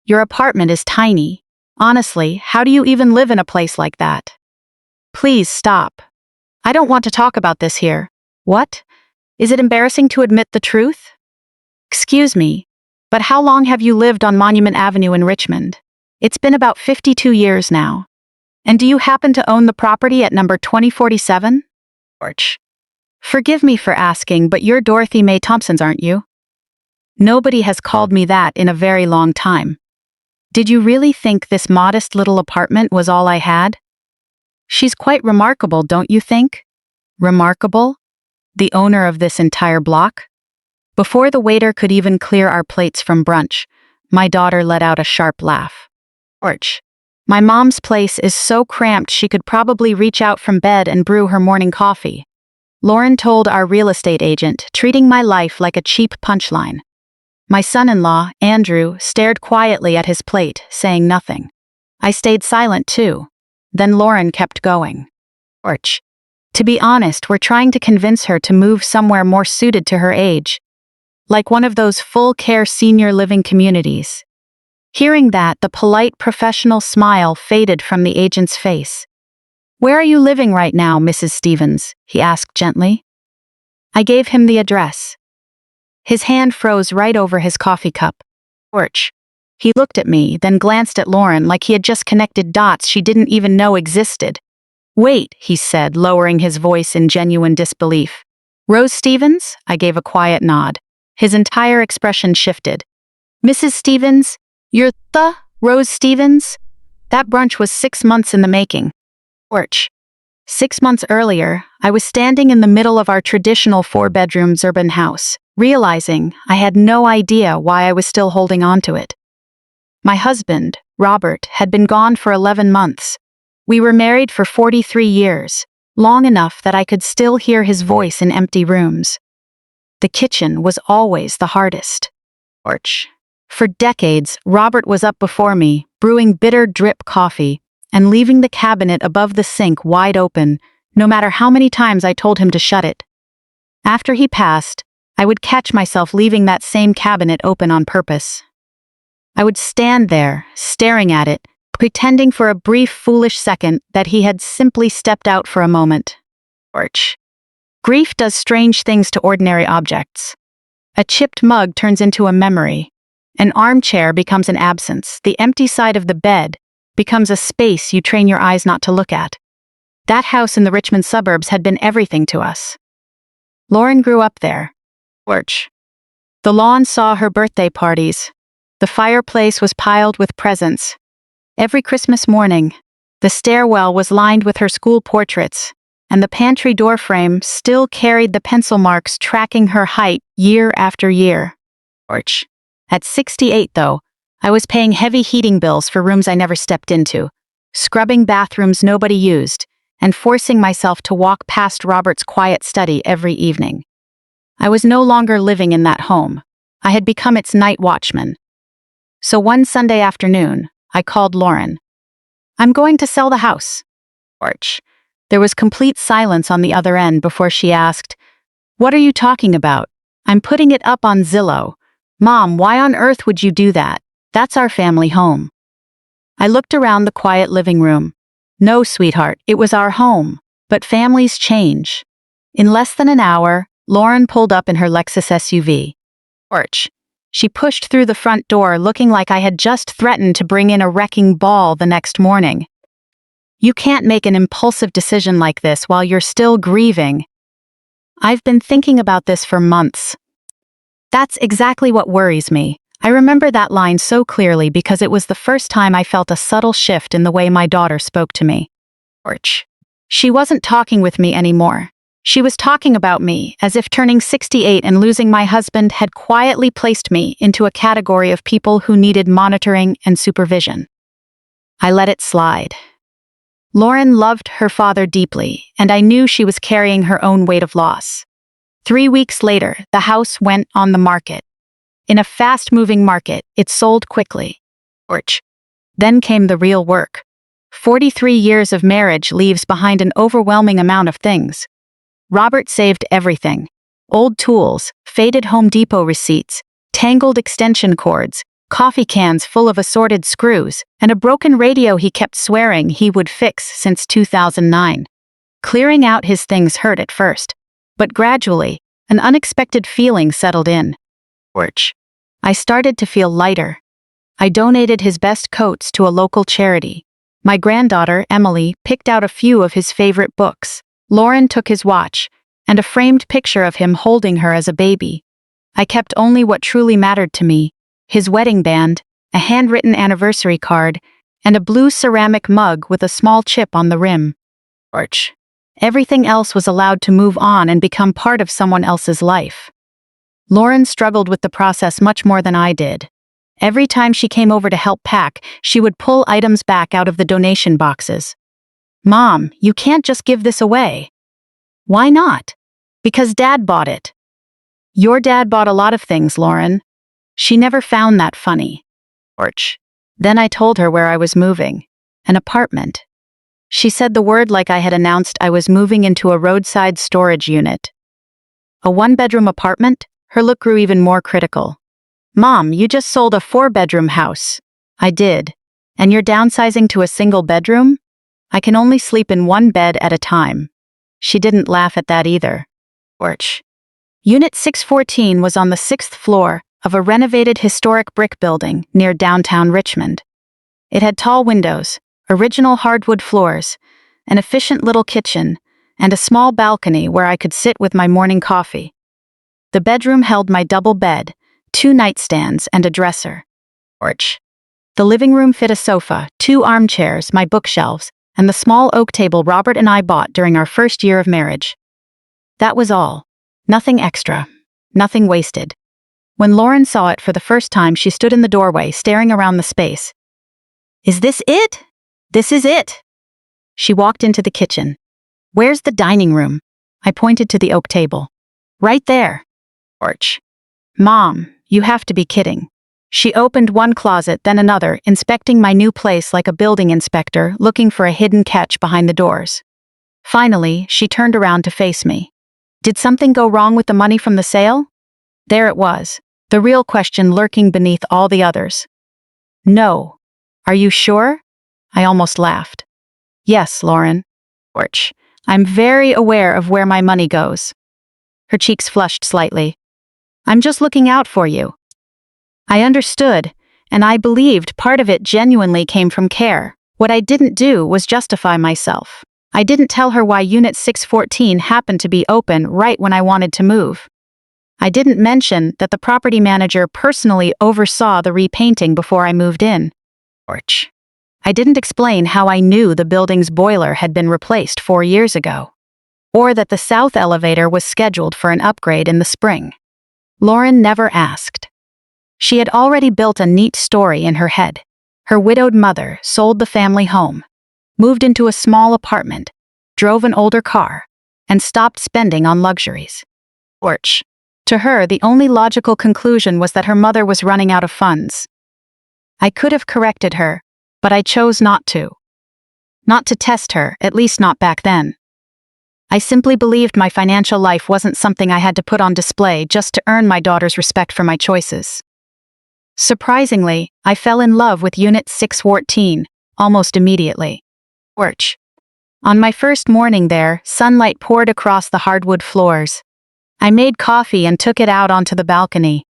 Your apartment is tiny. Honestly, how do you even live in a place like that? Please stop. I don't want to talk about this here. What? Is it embarrassing to admit the truth? Excuse me, but how long have you lived on Monument Avenue in Richmond? It's been about 52 years now. And do you happen to own the property at number 2047? George. Forgive me for asking, but you're Dorothy Mae Thompson's, aren't you? Nobody has called me that in a very long time. Did you really think this modest little apartment was all I had? She's quite remarkable, don't you think? Remarkable? The owner of this entire block? Before the waiter could even clear our plates from brunch, my daughter let out a sharp laugh. George, my mom's place is so cramped she could probably reach out from bed and brew her morning coffee. Lauren told our real estate agent, treating my life like a cheap punchline. My son-in-law, Andrew, stared quietly at his plate, saying nothing. I stayed silent too. Then Lauren kept going. George, to be honest, we're trying to convince her to move somewhere more suited to her age. Like one of those full-care senior living communities. Hearing that, the polite professional smile faded from the agent's face. Where are you living right now, Mrs. Stevens? He asked gently. I gave him the address. His hand froze right over his coffee cup. George. He looked at me, then glanced at Lauren like he had just connected dots she didn't even know existed. Wait, he said, lowering his voice in genuine disbelief. Rose Stevens? I gave a quiet nod. His entire expression shifted. Mrs. Stevens? You're the Rose Stevens? That brunch was 6 months in the making. George. 6 months earlier, I was standing in the middle of our traditional 4-bedroom urban house, realizing I had no idea why I was still holding on to it. My husband, Robert, had been gone for 11 months. We were married for 43 years, long enough that I could still hear his voice in empty rooms. The kitchen was always the hardest. George. For decades, Robert was up before me, brewing bitter drip coffee, and leaving the cabinet above the sink wide open, no matter how many times I told him to shut it. After he passed, I would catch myself leaving that same cabinet open on purpose. I would stand there, staring at it, pretending for a brief, foolish second that he had simply stepped out for a moment. George. Grief does strange things to ordinary objects. A chipped mug turns into a memory. An armchair becomes an absence. The empty side of the bed becomes a space you train your eyes not to look at. That house in the Richmond suburbs had been everything to us. Lauren grew up there. George. The lawn saw her birthday parties. The fireplace was piled with presents. Every Christmas morning, the stairwell was lined with her school portraits, and the pantry door frame still carried the pencil marks tracking her height year after year. George. At 68, though, I was paying heavy heating bills for rooms I never stepped into, scrubbing bathrooms nobody used, and forcing myself to walk past Robert's quiet study every evening. I was no longer living in that home. I had become its night watchman. So one Sunday afternoon, I called Lauren. I'm going to sell the house. George. There was complete silence on the other end before she asked, What are you talking about? I'm putting it up on Zillow. Mom, why on earth would you do that? That's our family home. I looked around the quiet living room. No, sweetheart, it was our home. But families change. In less than an hour, Lauren pulled up in her Lexus SUV. George. She pushed through the front door looking like I had just threatened to bring in a wrecking ball the next morning. You can't make an impulsive decision like this while you're still grieving. I've been thinking about this for months. That's exactly what worries me. I remember that line so clearly because it was the first time I felt a subtle shift in the way my daughter spoke to me. George. She wasn't talking with me anymore. She was talking about me, as if turning 68 and losing my husband had quietly placed me into a category of people who needed monitoring and supervision. I let it slide. Lauren loved her father deeply, and I knew she was carrying her own weight of loss. 3 weeks later, the house went on the market. In a fast-moving market, it sold quickly. George. Then came the real work. 43 years of marriage leaves behind an overwhelming amount of things. Robert saved everything. Old tools, faded Home Depot receipts, tangled extension cords, coffee cans full of assorted screws, and a broken radio he kept swearing he would fix since 2009. Clearing out his things hurt at first, but gradually, an unexpected feeling settled in. I started to feel lighter. I donated his best coats to a local charity. My granddaughter, Emily, picked out a few of his favorite books. Lauren took his watch, and a framed picture of him holding her as a baby. I kept only what truly mattered to me: his wedding band, a handwritten anniversary card, and a blue ceramic mug with a small chip on the rim. Everything else was allowed to move on and become part of someone else's life. Lauren struggled with the process much more than I did. Every time she came over to help pack, she would pull items back out of the donation boxes. "Mom, you can't just give this away." "Why not?" "Because Dad bought it." "Your dad bought a lot of things, Lauren." She never found that funny. Then I told her where I was moving: an apartment. She said the word like I had announced I was moving into a roadside storage unit. "A one-bedroom apartment?" Her look grew even more critical. "Mom, you just sold a 4-bedroom house." "I did. And you're downsizing to a single bedroom?" "I can only sleep in one bed at a time." She didn't laugh at that either. Unit 614 was on the 6th floor of a renovated historic brick building near downtown Richmond. It had tall windows, original hardwood floors, an efficient little kitchen, and a small balcony where I could sit with my morning coffee. The bedroom held my double bed, 2 nightstands, and a dresser. The living room fit a sofa, 2 armchairs, my bookshelves, and the small oak table Robert and I bought during our first year of marriage. That was all. Nothing extra. Nothing wasted. When Lauren saw it for the first time, she stood in the doorway, staring around the space. "Is this it?" "This is it." She walked into the kitchen. "Where's the dining room?" I pointed to the oak table. "Right there." "Mom, you have to be kidding." She opened one closet, then another, inspecting my new place like a building inspector looking for a hidden catch behind the doors. Finally, she turned around to face me. "Did something go wrong with the money from the sale?" There it was, the real question lurking beneath all the others. "No." "Are you sure?" I almost laughed. "Yes, Lauren. I'm very aware of where my money goes." Her cheeks flushed slightly. "I'm just looking out for you." I understood, and I believed part of it genuinely came from care. What I didn't do was justify myself. I didn't tell her why Unit 614 happened to be open right when I wanted to move. I didn't mention that the property manager personally oversaw the repainting before I moved in. I didn't explain how I knew the building's boiler had been replaced 4 years ago, or that the south elevator was scheduled for an upgrade in the spring. Lauren never asked. She had already built a neat story in her head. Her widowed mother sold the family home, moved into a small apartment, drove an older car, and stopped spending on luxuries. To her, the only logical conclusion was that her mother was running out of funds. I could have corrected her, but I chose not to. Not to test her, at least not back then. I simply believed my financial life wasn't something I had to put on display just to earn my daughter's respect for my choices. Surprisingly, I fell in love with Unit 614 almost immediately. On my first morning there, sunlight poured across the hardwood floors. I made coffee and took it out onto the balcony.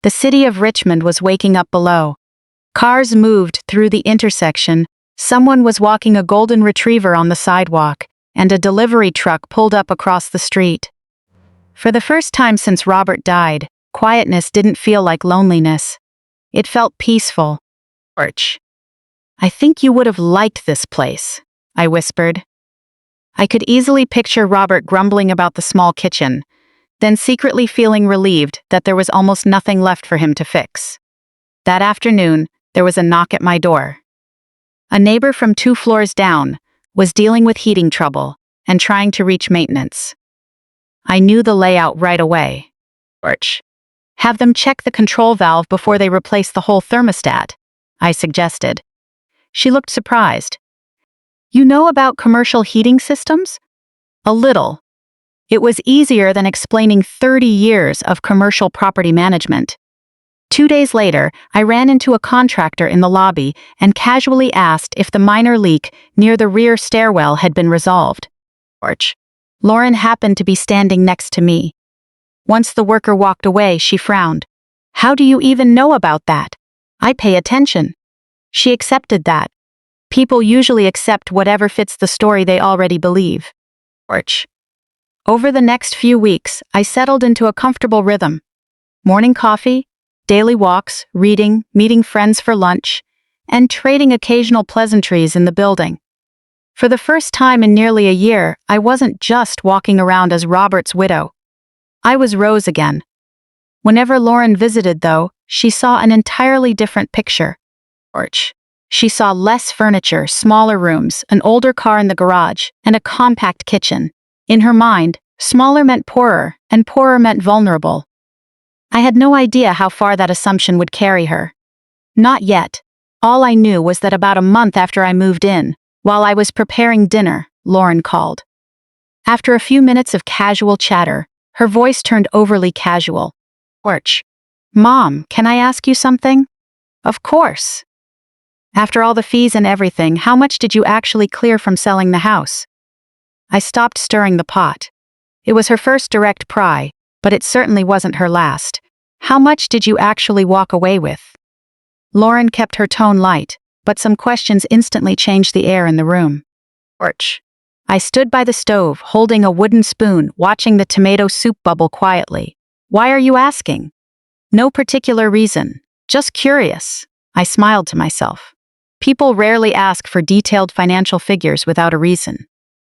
The city of Richmond was waking up below. Cars moved through the intersection, someone was walking a golden retriever on the sidewalk, and a delivery truck pulled up across the street. For the first time since Robert died, quietness didn't feel like loneliness. It felt peaceful. "I think you would have liked this place," I whispered. I could easily picture Robert grumbling about the small kitchen, then secretly feeling relieved that there was almost nothing left for him to fix. That afternoon, there was a knock at my door. A neighbor from 2 floors down was dealing with heating trouble and trying to reach maintenance. I knew the layout right away. "Have them check the control valve before they replace the whole thermostat," I suggested. She looked surprised. "You know about commercial heating systems?" "A little." It was easier than explaining 30 years of commercial property management. 2 days later, I ran into a contractor in the lobby and casually asked if the minor leak near the rear stairwell had been resolved. Lauren happened to be standing next to me. Once the worker walked away, she frowned. "How do you even know about that? I pay attention." She accepted that. People usually accept whatever fits the story they already believe. Over the next few weeks, I settled into a comfortable rhythm. Morning coffee, daily walks, reading, meeting friends for lunch, and trading occasional pleasantries in the building. For the first time in nearly a year, I wasn't just walking around as Robert's widow. I was Rose again. Whenever Lauren visited, though, she saw an entirely different picture. She saw less furniture, smaller rooms, an older car in the garage, and a compact kitchen. In her mind, smaller meant poorer, and poorer meant vulnerable. I had no idea how far that assumption would carry her. Not yet. All I knew was that about a month after I moved in, while I was preparing dinner, Lauren called. After a few minutes of casual chatter, her voice turned overly casual. "Mom, can I ask you something?" "Of course." "After all the fees and everything, how much did you actually clear from selling the house?" I stopped stirring the pot. It was her first direct pry, but it certainly wasn't her last. "How much did you actually walk away with?" Lauren kept her tone light, but some questions instantly changed the air in the room. I stood by the stove, holding a wooden spoon, watching the tomato soup bubble quietly. "Why are you asking?" "No particular reason. Just curious." I smiled to myself. People rarely ask for detailed financial figures without a reason.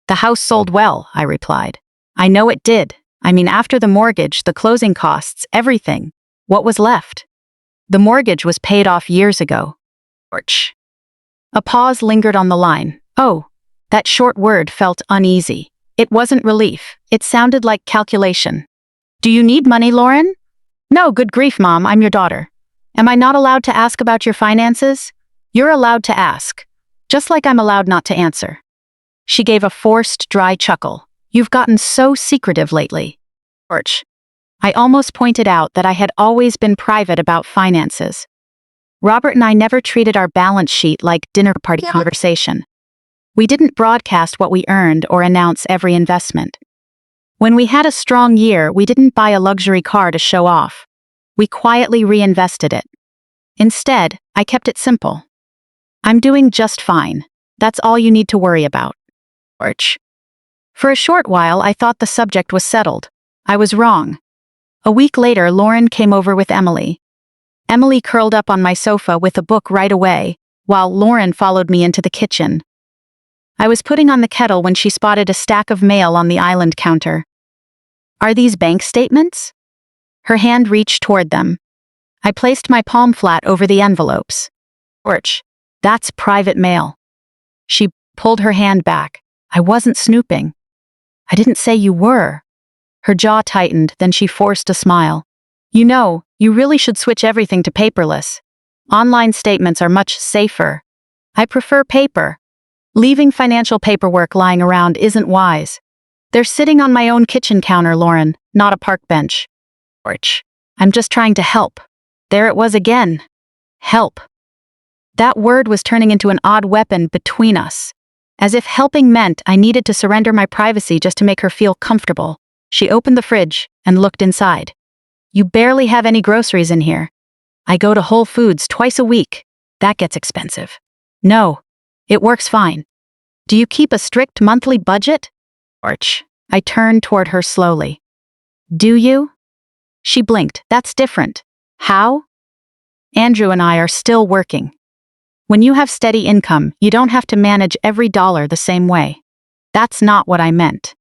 "The house sold well," I replied. "I know it did. I mean, after the mortgage, the closing costs, everything. What was left?" "The mortgage was paid off years ago." A pause lingered on the line. Oh, that short word felt uneasy. It wasn't relief. It sounded like calculation. "Do you need money, Lauren?" "No, good grief, Mom, I'm your daughter. Am I not allowed to ask about your finances?" "You're allowed to ask. Just like I'm allowed not to answer." She gave a forced, dry chuckle. "You've gotten so secretive lately." I almost pointed out that I had always been private about finances. Robert and I never treated our balance sheet like dinner party conversation. We didn't broadcast what we earned or announce every investment. When we had a strong year, we didn't buy a luxury car to show off. We quietly reinvested it. Instead, I kept it simple. "I'm doing just fine. That's all you need to worry about." For a short while, I thought the subject was settled. I was wrong. A week later, Lauren came over with Emily. Emily curled up on my sofa with a book right away, while Lauren followed me into the kitchen. I was putting on the kettle when she spotted a stack of mail on the island counter. "Are these bank statements?" Her hand reached toward them. I placed my palm flat over the envelopes. "That's private mail." She pulled her hand back. "I wasn't snooping." "I didn't say you were." Her jaw tightened, then she forced a smile. "You know, you really should switch everything to paperless. Online statements are much safer." "I prefer paper. Leaving financial paperwork lying around isn't wise. They're sitting on my own kitchen counter, Lauren, not a park bench." "I'm just trying to help." There it was again. Help. That word was turning into an odd weapon between us. As if helping meant I needed to surrender my privacy just to make her feel comfortable. She opened the fridge and looked inside. "You barely have any groceries in here." "I go to Whole Foods twice a week. That gets expensive." "No, it works fine." "Do you keep a strict monthly budget?" I turned toward her slowly. "Do you?" She blinked. "That's different." "How?" "Andrew and I are still working. When you have steady income, you don't have to manage every dollar the same way." That's not what I meant.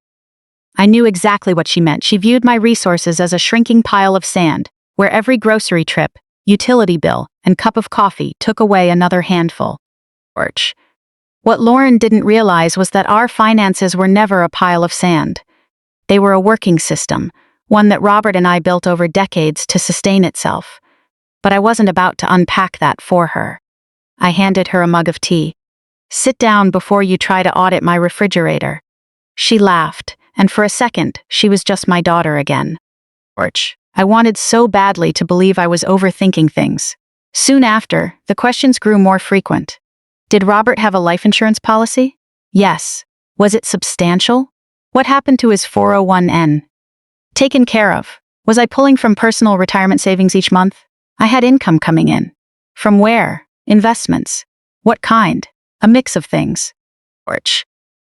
I knew exactly what she meant. She viewed my resources as a shrinking pile of sand, where every grocery trip, utility bill, and cup of coffee took away another handful. What Lauren didn't realize was that our finances were never a pile of sand. They were a working system, one that Robert and I built over decades to sustain itself. But I wasn't about to unpack that for her. I handed her a mug of tea. "Sit down before you try to audit my refrigerator." She laughed, and for a second, she was just my daughter again. I wanted so badly to believe I was overthinking things. Soon after, the questions grew more frequent. Did Robert have a life insurance policy? Yes. Was it substantial? What happened to his 401(n)? Taken care of. Was I pulling from personal retirement savings each month? I had income coming in. From where? Investments. What kind? A mix of things.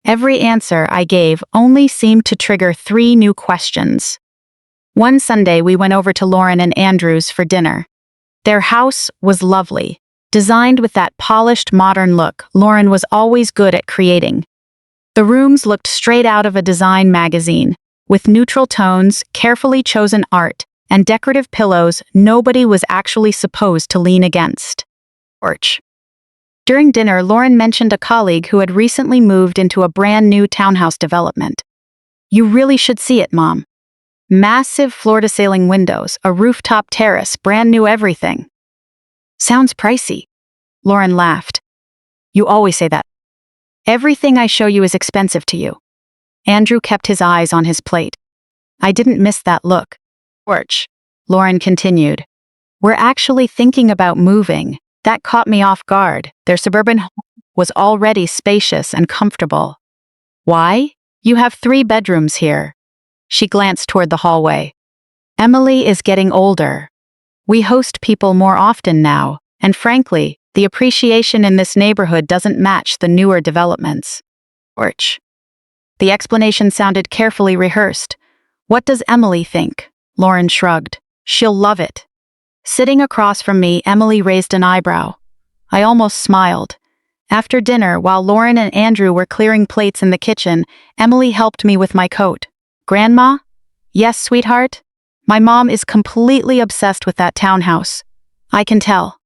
Every answer I gave only seemed to trigger 3 new questions. One Sunday, we went over to Lauren and Andrew's for dinner. Their house was lovely, designed with that polished modern look Lauren was always good at creating. The rooms looked straight out of a design magazine, with neutral tones, carefully chosen art, and decorative pillows nobody was actually supposed to lean against. During dinner, Lauren mentioned a colleague who had recently moved into a brand new townhouse development. You really should see it, Mom. Massive floor-to-ceiling windows, a rooftop terrace, brand new everything. Sounds pricey. Lauren laughed. You always say that. Everything I show you is expensive to you. Andrew kept his eyes on his plate. I didn't miss that look. Lauren continued. We're actually thinking about moving. That caught me off guard. Their suburban home was already spacious and comfortable. Why? You have 3 bedrooms here. She glanced toward the hallway. Emily is getting older. We host people more often now, and frankly, the appreciation in this neighborhood doesn't match the newer developments. The explanation sounded carefully rehearsed. What does Emily think? Lauren shrugged. She'll love it. Sitting across from me, Emily raised an eyebrow. I almost smiled. After dinner, while Lauren and Andrew were clearing plates in the kitchen, Emily helped me with my coat. Grandma? Yes, sweetheart? My mom is completely obsessed with that townhouse. I can tell.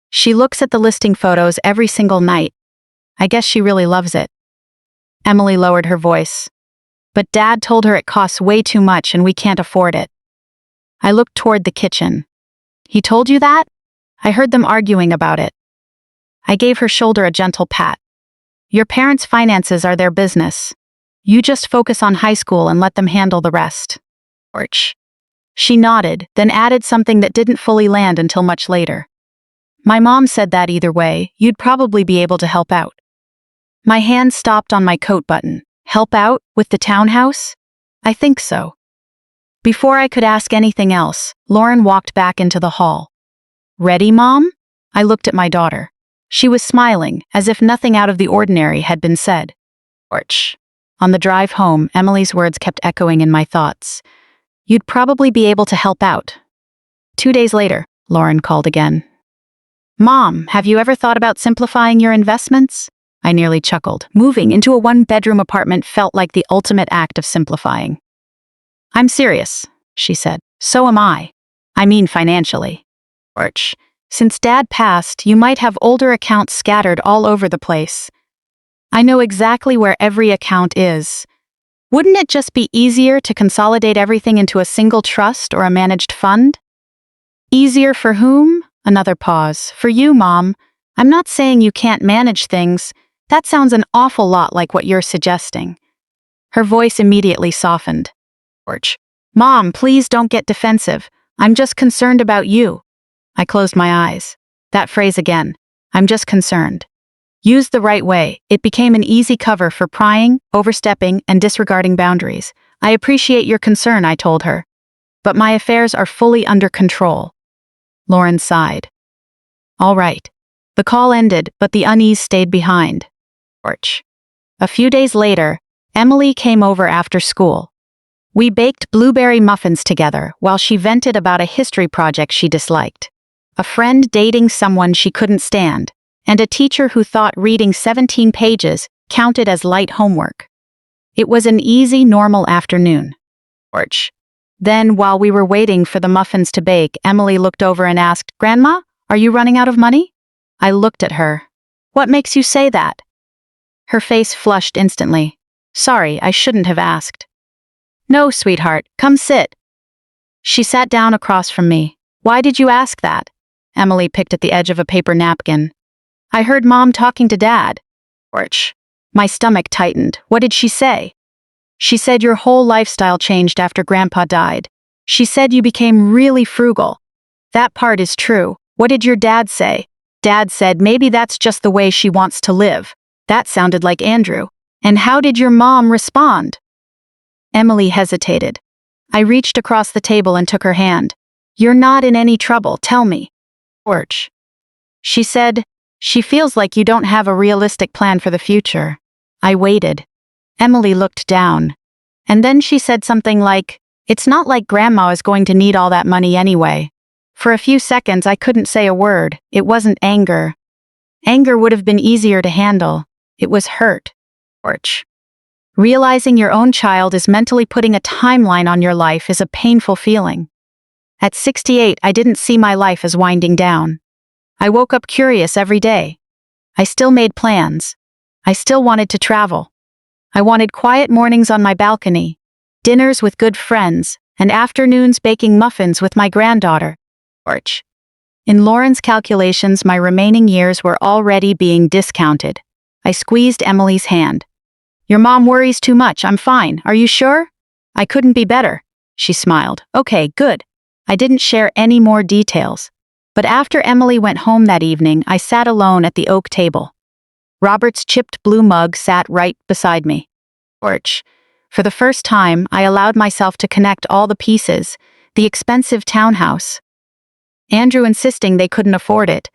She looks at the listing photos every single night. I guess she really loves it. Emily lowered her voice. But Dad told her it costs way too much and we can't afford it. I looked toward the kitchen. He told you that? I heard them arguing about it. I gave her shoulder a gentle pat. Your parents' finances are their business. You just focus on high school and let them handle the rest. She nodded, then added something that didn't fully land until much later. My mom said that either way, you'd probably be able to help out. My hand stopped on my coat button. Help out with the townhouse? I think so. Before I could ask anything else, Lauren walked back into the hall. Ready, Mom? I looked at my daughter. She was smiling, as if nothing out of the ordinary had been said. On the drive home, Emily's words kept echoing in my thoughts. You'd probably be able to help out. 2 days later, Lauren called again. Mom, have you ever thought about simplifying your investments? I nearly chuckled. Moving into a 1-bedroom apartment felt like the ultimate act of simplifying. I'm serious, she said. So am I. I mean financially. Since Dad passed, you might have older accounts scattered all over the place. I know exactly where every account is. Wouldn't it just be easier to consolidate everything into a single trust or a managed fund? Easier for whom? Another pause. For you, Mom. I'm not saying you can't manage things. That sounds an awful lot like what you're suggesting. Her voice immediately softened. Mom, please don't get defensive. I'm just concerned about you. I closed my eyes. That phrase again. I'm just concerned. Used the right way, it became an easy cover for prying, overstepping, and disregarding boundaries. I appreciate your concern, I told her. But my affairs are fully under control. Lauren sighed. All right. The call ended, but the unease stayed behind. A few days later, Emily came over after school. We baked blueberry muffins together while she vented about a history project she disliked, a friend dating someone she couldn't stand, and a teacher who thought reading 17 pages counted as light homework. It was an easy, normal afternoon. Then, while we were waiting for the muffins to bake, Emily looked over and asked, Grandma, are you running out of money? I looked at her. What makes you say that? Her face flushed instantly. Sorry, I shouldn't have asked. No, sweetheart, come sit. She sat down across from me. Why did you ask that? Emily picked at the edge of a paper napkin. I heard Mom talking to Dad. My stomach tightened. What did she say? She said your whole lifestyle changed after Grandpa died. She said you became really frugal. That part is true. What did your dad say? Dad said maybe that's just the way she wants to live. That sounded like Andrew. And how did your mom respond? Emily hesitated. I reached across the table and took her hand. You're not in any trouble, tell me. George. She said, she feels like you don't have a realistic plan for the future. I waited. Emily looked down. And then she said something like, it's not like Grandma is going to need all that money anyway. For a few seconds I couldn't say a word. It wasn't anger. Anger would have been easier to handle. It was hurt. George. Realizing your own child is mentally putting a timeline on your life is a painful feeling. At 68, I didn't see my life as winding down. I woke up curious every day. I still made plans. I still wanted to travel. I wanted quiet mornings on my balcony, dinners with good friends, and afternoons baking muffins with my granddaughter. George. In Lauren's calculations, my remaining years were already being discounted. I squeezed Emily's hand. Your mom worries too much. I'm fine. Are you sure? I couldn't be better. She smiled. Okay, good. I didn't share any more details. But after Emily went home that evening, I sat alone at the oak table. Robert's chipped blue mug sat right beside me. George. For the first time, I allowed myself to connect all the pieces. The expensive townhouse. Andrew insisting they couldn't afford it.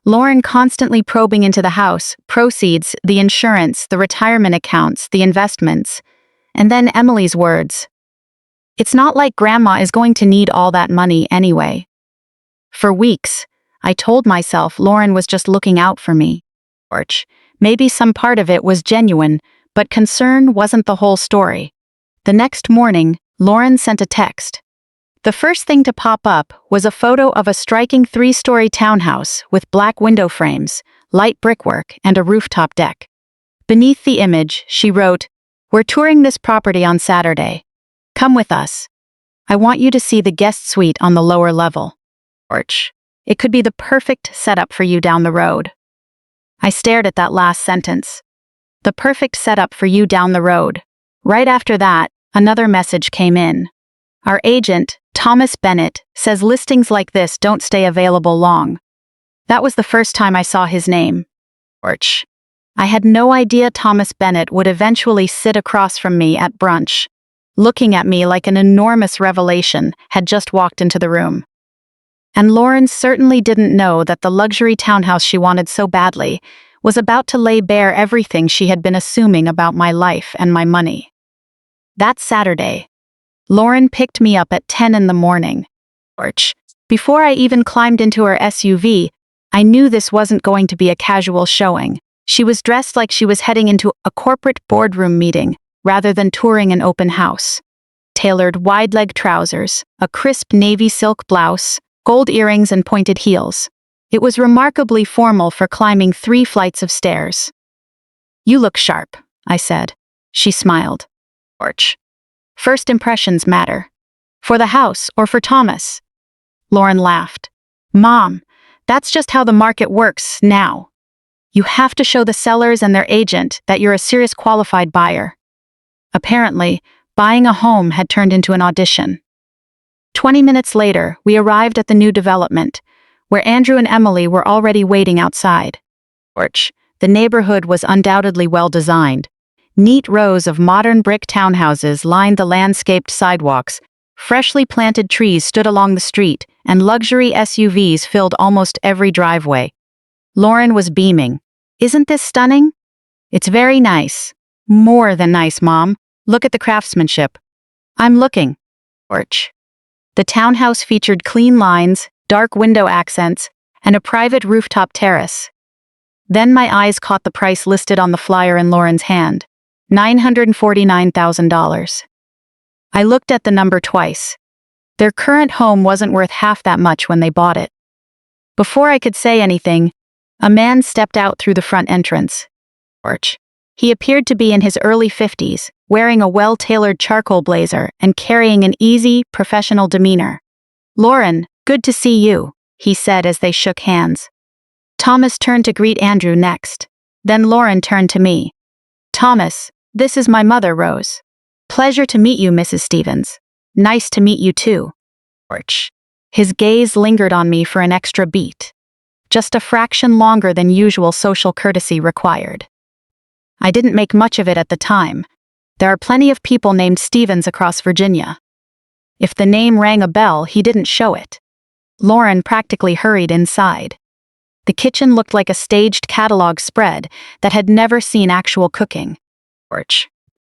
Lauren constantly probing into the house, proceeds, the insurance, the retirement accounts, the investments. And then Emily's words. It's not like Grandma is going to need all that money anyway. For weeks, I told myself Lauren was just looking out for me. George. Maybe some part of it was genuine, but concern wasn't the whole story. The next morning, Lauren sent a text. The first thing to pop up was a photo of a striking 3-story townhouse with black window frames, light brickwork, and a rooftop deck. Beneath the image, she wrote, "We're touring this property on Saturday. Come with us. I want you to see the guest suite on the lower level. George. It could be the perfect setup for you down the road." I stared at that last sentence. The perfect setup for you down the road. Right after that, another message came in. Our agent, Thomas Bennett, says listings like this don't stay available long. That was the first time I saw his name. George. I had no idea Thomas Bennett would eventually sit across from me at brunch, looking at me like an enormous revelation had just walked into the room. And Lauren certainly didn't know that the luxury townhouse she wanted so badly was about to lay bare everything she had been assuming about my life and my money. That Saturday, Lauren picked me up at 10 in the morning. George. Before I even climbed into her SUV, I knew this wasn't going to be a casual showing. She was dressed like she was heading into a corporate boardroom meeting, rather than touring an open house. Tailored wide-leg trousers, a crisp navy silk blouse, gold earrings and pointed heels. It was remarkably formal for climbing 3 flights of stairs. You look sharp, I said. She smiled. George. First impressions matter. For the house or for Thomas? Lauren laughed. Mom, that's just how the market works now. You have to show the sellers and their agent that you're a serious qualified buyer. Apparently, buying a home had turned into an audition. 20 minutes later, we arrived at the new development, where Andrew and Emily were already waiting outside. George. The neighborhood was undoubtedly well designed. Neat rows of modern brick townhouses lined the landscaped sidewalks, freshly planted trees stood along the street, and luxury SUVs filled almost every driveway. Lauren was beaming. Isn't this stunning? It's very nice. More than nice, Mom. Look at the craftsmanship. I'm looking. George. The townhouse featured clean lines, dark window accents, and a private rooftop terrace. Then my eyes caught the price listed on the flyer in Lauren's hand. $949,000. I looked at the number twice. Their current home wasn't worth half that much when they bought it. Before I could say anything, a man stepped out through the front entrance. George. He appeared to be in his early 50s, wearing a well-tailored charcoal blazer and carrying an easy, professional demeanor. Lauren, good to see you, he said as they shook hands. Thomas turned to greet Andrew next. Then Lauren turned to me. Thomas, this is my mother, Rose. Pleasure to meet you, Mrs. Stevens. Nice to meet you too. Porch. His gaze lingered on me for an extra beat, just a fraction longer than usual social courtesy required. I didn't make much of it at the time. There are plenty of people named Stevens across Virginia. If the name rang a bell, he didn't show it. Lauren practically hurried inside. The kitchen looked like a staged catalog spread that had never seen actual cooking. Porch.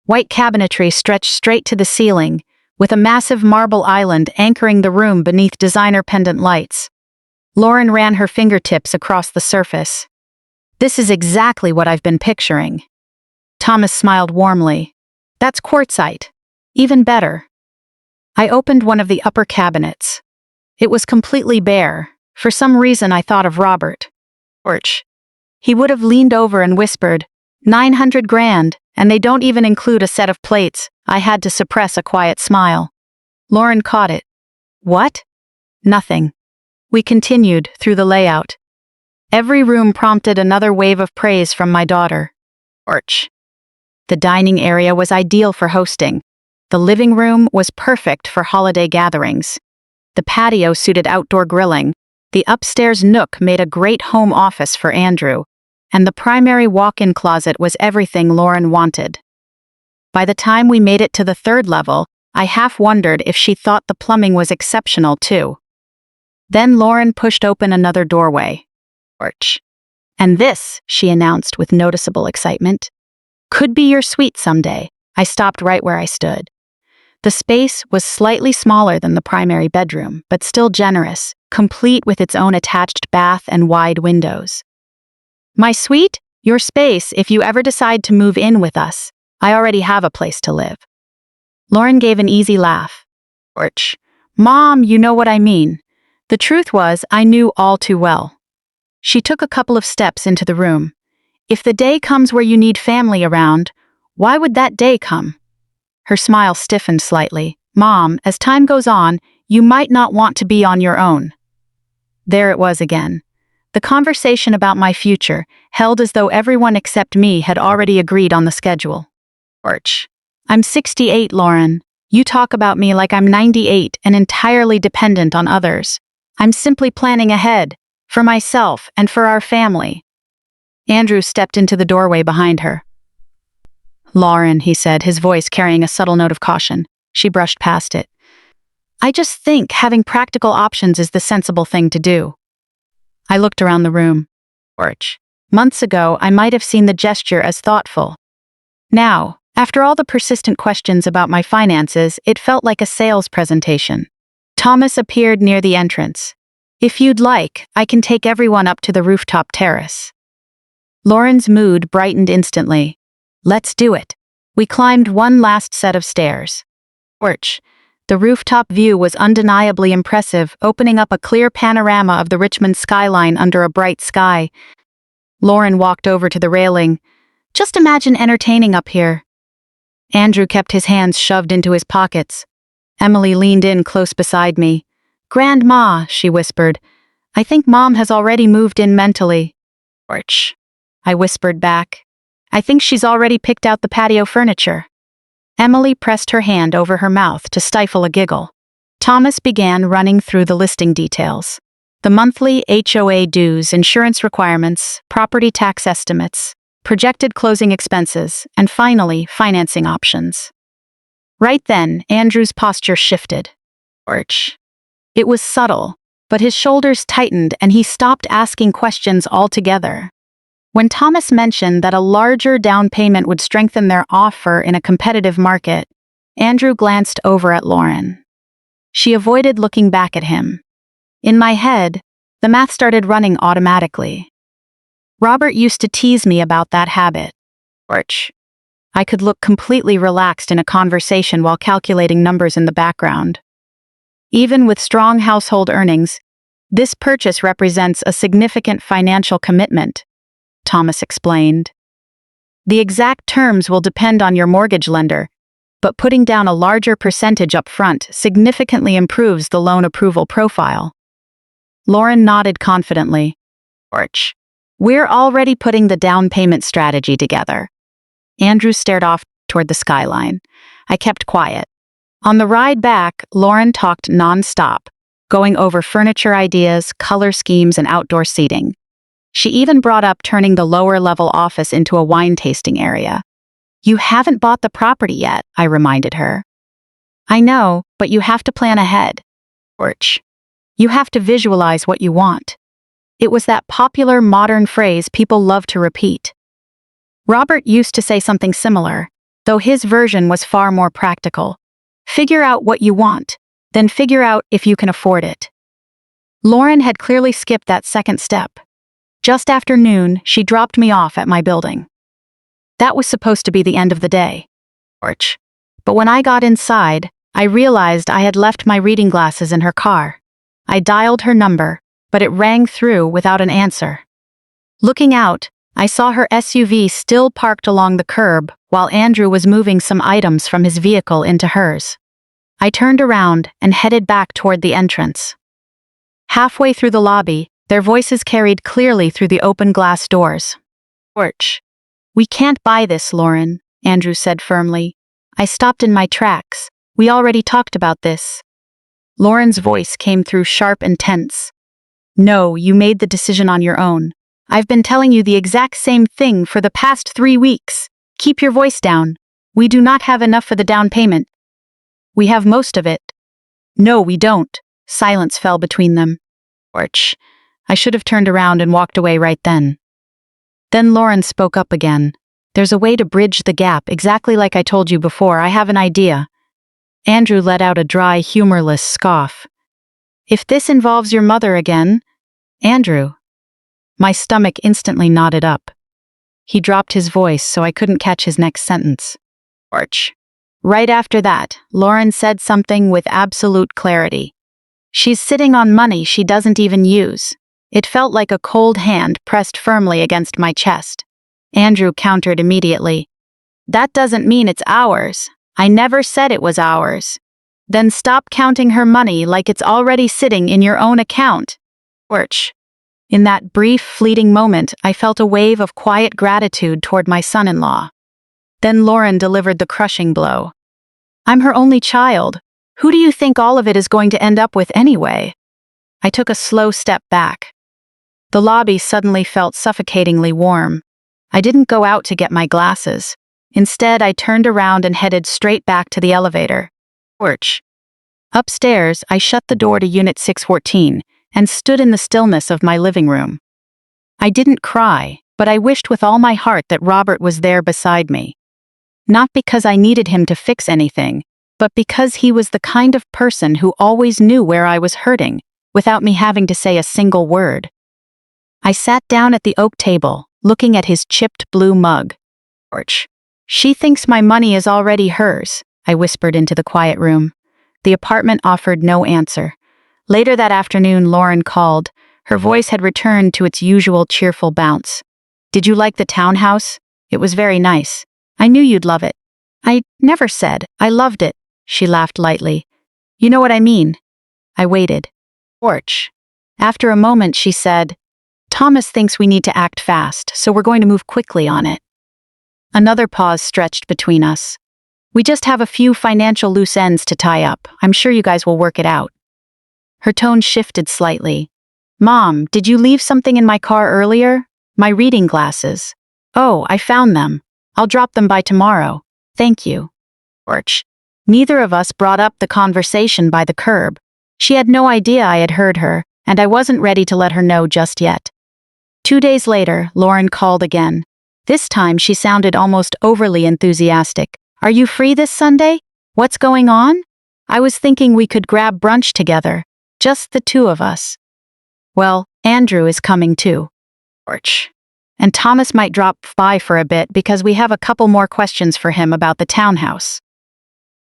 White cabinetry stretched straight to the ceiling, with a massive marble island anchoring the room beneath designer pendant lights. Lauren ran her fingertips across the surface. This is exactly what I've been picturing. Thomas smiled warmly. That's quartzite. Even better. I opened one of the upper cabinets. It was completely bare. For some reason I thought of Robert. Porch. He would have leaned over and whispered, 900 grand, and they don't even include a set of plates. I had to suppress a quiet smile. Lauren caught it. What? Nothing. We continued through the layout. Every room prompted another wave of praise from my daughter. Porch. The dining area was ideal for hosting. The living room was perfect for holiday gatherings. The patio suited outdoor grilling. The upstairs nook made a great home office for Andrew, and the primary walk-in closet was everything Lauren wanted. By the time we made it to the third level, I half wondered if she thought the plumbing was exceptional too. Then Lauren pushed open another doorway. Porch. And this, she announced with noticeable excitement, could be your suite someday. I stopped right where I stood. The space was slightly smaller than the primary bedroom, but still generous, complete with its own attached bath and wide windows. My suite? Your space if you ever decide to move in with us. I already have a place to live. Lauren gave an easy laugh. Porch. Mom, you know what I mean. The truth was, I knew all too well. She took a couple of steps into the room. If the day comes where you need family around, why would that day come? Her smile stiffened slightly. Mom, as time goes on, you might not want to be on your own. There it was again. The conversation about my future, held as though everyone except me had already agreed on the schedule. Porch. I'm 68, Lauren. You talk about me like I'm 98 and entirely dependent on others. I'm simply planning ahead, for myself and for our family. Andrew stepped into the doorway behind her. Lauren, he said, his voice carrying a subtle note of caution. She brushed past it. I just think having practical options is the sensible thing to do. I looked around the room. Porch. Months ago, I might have seen the gesture as thoughtful. Now, after all the persistent questions about my finances, it felt like a sales presentation. Thomas appeared near the entrance. If you'd like, I can take everyone up to the rooftop terrace. Lauren's mood brightened instantly. Let's do it. We climbed one last set of stairs. Porch. The rooftop view was undeniably impressive, opening up a clear panorama of the Richmond skyline under a bright sky. Lauren walked over to the railing. Just imagine entertaining up here. Andrew kept his hands shoved into his pockets. Emily leaned in close beside me. Grandma, she whispered. I think Mom has already moved in mentally. Porch. I whispered back. I think she's already picked out the patio furniture. Emily pressed her hand over her mouth to stifle a giggle. Thomas began running through the listing details. The monthly HOA dues, insurance requirements, property tax estimates, projected closing expenses, and finally, financing options. Right then, Andrew's posture shifted. Porch. It was subtle, but his shoulders tightened and he stopped asking questions altogether. When Thomas mentioned that a larger down payment would strengthen their offer in a competitive market, Andrew glanced over at Lauren. She avoided looking back at him. In my head, the math started running automatically. Robert used to tease me about that habit. Porch. I could look completely relaxed in a conversation while calculating numbers in the background. Even with strong household earnings, this purchase represents a significant financial commitment, Thomas explained. The exact terms will depend on your mortgage lender, but putting down a larger percentage up front significantly improves the loan approval profile. Lauren nodded confidently. Porch. We're already putting the down payment strategy together. Andrew stared off toward the skyline. I kept quiet. On the ride back, Lauren talked nonstop, going over furniture ideas, color schemes, and outdoor seating. She even brought up turning the lower-level office into a wine tasting area. You haven't bought the property yet, I reminded her. I know, but you have to plan ahead. Porch. You have to visualize what you want. It was that popular modern phrase people love to repeat. Robert used to say something similar, though his version was far more practical. Figure out what you want, then figure out if you can afford it. Lauren had clearly skipped that second step. Just after noon, she dropped me off at my building. That was supposed to be the end of the day. Porch. But when I got inside, I realized I had left my reading glasses in her car. I dialed her number, but it rang through without an answer. Looking out, I saw her SUV still parked along the curb while Andrew was moving some items from his vehicle into hers. I turned around and headed back toward the entrance. Halfway through the lobby, their voices carried clearly through the open glass doors. Porch. We can't buy this, Lauren, Andrew said firmly. I stopped in my tracks. We already talked about this. Lauren's voice came through sharp and tense. No, you made the decision on your own. I've been telling you the exact same thing for the past 3 weeks. Keep your voice down. We do not have enough for the down payment. We have most of it. No, we don't. Silence fell between them. Porch. I should have turned around and walked away right then. Then Lauren spoke up again. There's a way to bridge the gap, exactly like I told you before. I have an idea. Andrew let out a dry, humorless scoff. If this involves your mother again, Andrew. My stomach instantly knotted up. He dropped his voice so I couldn't catch his next sentence. Porch. Right after that, Lauren said something with absolute clarity. She's sitting on money she doesn't even use. It felt like a cold hand pressed firmly against my chest. Andrew countered immediately. That doesn't mean it's ours. I never said it was ours. Then stop counting her money like it's already sitting in your own account. Porch. In that brief, fleeting moment, I felt a wave of quiet gratitude toward my son-in-law. Then Lauren delivered the crushing blow. I'm her only child. Who do you think all of it is going to end up with anyway? I took a slow step back. The lobby suddenly felt suffocatingly warm. I didn't go out to get my glasses. Instead, I turned around and headed straight back to the elevator. Porch. Upstairs, I shut the door to Unit 614 and stood in the stillness of my living room. I didn't cry, but I wished with all my heart that Robert was there beside me. Not because I needed him to fix anything, but because he was the kind of person who always knew where I was hurting, without me having to say a single word. I sat down at the oak table, looking at his chipped blue mug. Porch. She thinks my money is already hers, I whispered into the quiet room. The apartment offered no answer. Later that afternoon, Lauren called. Her voice had returned to its usual cheerful bounce. Did you like the townhouse? It was very nice. I knew you'd love it. I never said I loved it, she laughed lightly. You know what I mean. I waited. Porch. After a moment, she said, Thomas thinks we need to act fast, so we're going to move quickly on it. Another pause stretched between us. We just have a few financial loose ends to tie up. I'm sure you guys will work it out. Her tone shifted slightly. Mom, did you leave something in my car earlier? My reading glasses. Oh, I found them. I'll drop them by tomorrow. Thank you. Porch. Neither of us brought up the conversation by the curb. She had no idea I had heard her, and I wasn't ready to let her know just yet. 2 days later, Lauren called again. This time she sounded almost overly enthusiastic. Are you free this Sunday? What's going on? I was thinking we could grab brunch together. Just the two of us. Well, Andrew is coming too. Porch. And Thomas might drop by for a bit because we have a couple more questions for him about the townhouse.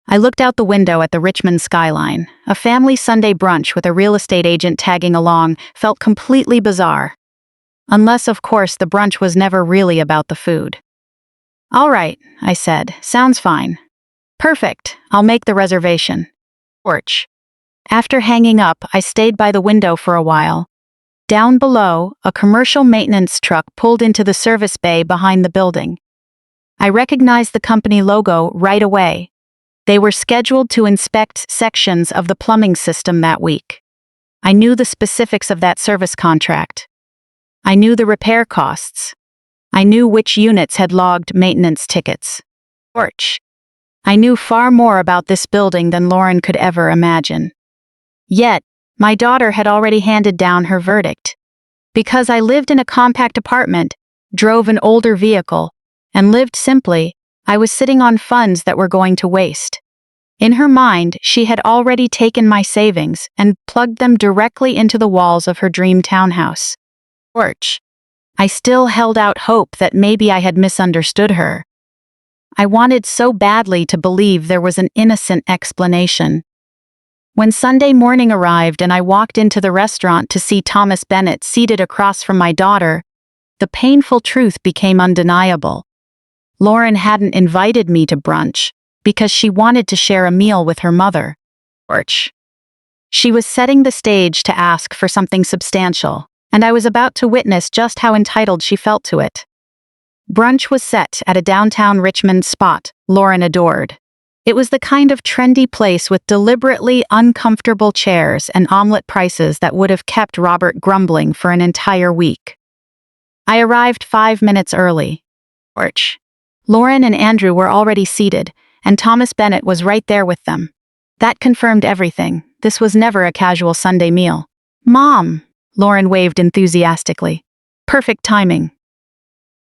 I looked out the window at the Richmond skyline. A family Sunday brunch with a real estate agent tagging along felt completely bizarre. Unless, of course, the brunch was never really about the food. All right, I said. Sounds fine. Perfect. I'll make the reservation. Porch. After hanging up, I stayed by the window for a while. Down below, a commercial maintenance truck pulled into the service bay behind the building. I recognized the company logo right away. They were scheduled to inspect sections of the plumbing system that week. I knew the specifics of that service contract. I knew the repair costs. I knew which units had logged maintenance tickets. Porch. I knew far more about this building than Lauren could ever imagine. Yet, my daughter had already handed down her verdict. Because I lived in a compact apartment, drove an older vehicle, and lived simply, I was sitting on funds that were going to waste. In her mind, she had already taken my savings and plugged them directly into the walls of her dream townhouse. Porch. I still held out hope that maybe I had misunderstood her. I wanted so badly to believe there was an innocent explanation. When Sunday morning arrived and I walked into the restaurant to see Thomas Bennett seated across from my daughter, the painful truth became undeniable. Lauren hadn't invited me to brunch because she wanted to share a meal with her mother. Porch. She was setting the stage to ask for something substantial, and I was about to witness just how entitled she felt to it. Brunch was set at a downtown Richmond spot Lauren adored. It was the kind of trendy place with deliberately uncomfortable chairs and omelet prices that would have kept Robert grumbling for an entire week. I arrived 5 minutes early. Porch. Lauren and Andrew were already seated, and Thomas Bennett was right there with them. That confirmed everything. This was never a casual Sunday meal. "Mom!" Lauren waved enthusiastically. "Perfect timing."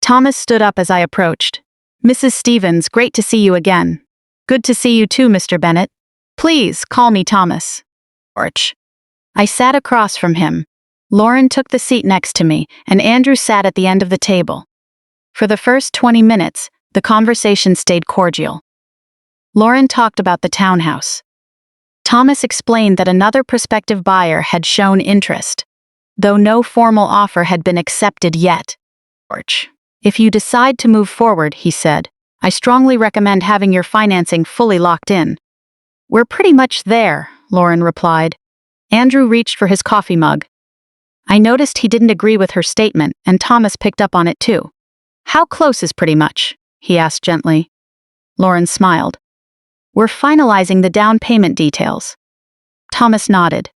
Thomas stood up as I approached. "Mrs. Stevens, great to see you again." "Good to see you too, Mr. Bennett. Please, call me Thomas." Porch. I sat across from him. Lauren took the seat next to me, and Andrew sat at the end of the table. For the first 20 minutes, the conversation stayed cordial. Lauren talked about the townhouse. Thomas explained that another prospective buyer had shown interest, though no formal offer had been accepted yet. Porch. "If you decide to move forward," he said, "I strongly recommend having your financing fully locked in." "We're pretty much there," Lauren replied. Andrew reached for his coffee mug. I noticed he didn't agree with her statement, and Thomas picked up on it too. "How close is pretty much?" he asked gently. Lauren smiled. "We're finalizing the down payment details." Thomas nodded.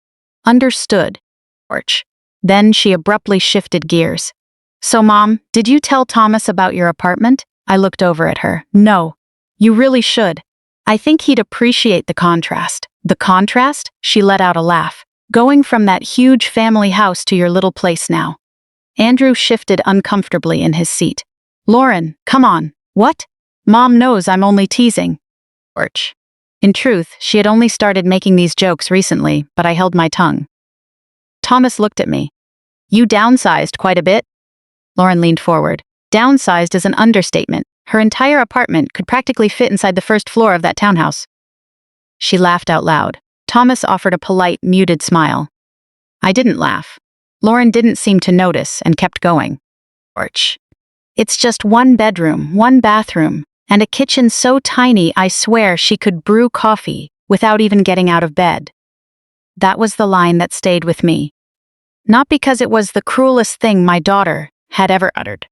"Understood." Porch. Then she abruptly shifted gears. "So, Mom, did you tell Thomas about your apartment?" I looked over at her. "No. You really should. I think he'd appreciate the contrast." "The contrast?" She let out a laugh. "Going from that huge family house to your little place now." Andrew shifted uncomfortably in his seat. "Lauren, come on." "What?" "Mom knows I'm only teasing." Porch. In truth, she had only started making these jokes recently, but I held my tongue. Thomas looked at me. "You downsized quite a bit?" Lauren leaned forward. "Downsized is an understatement. Her entire apartment could practically fit inside the first floor of that townhouse." She laughed out loud. Thomas offered a polite, muted smile. I didn't laugh. Lauren didn't seem to notice and kept going. "Porch. It's just one bedroom, one bathroom, and a kitchen so tiny I swear she could brew coffee without even getting out of bed." That was the line that stayed with me. Not because it was the cruelest thing my daughter had ever uttered,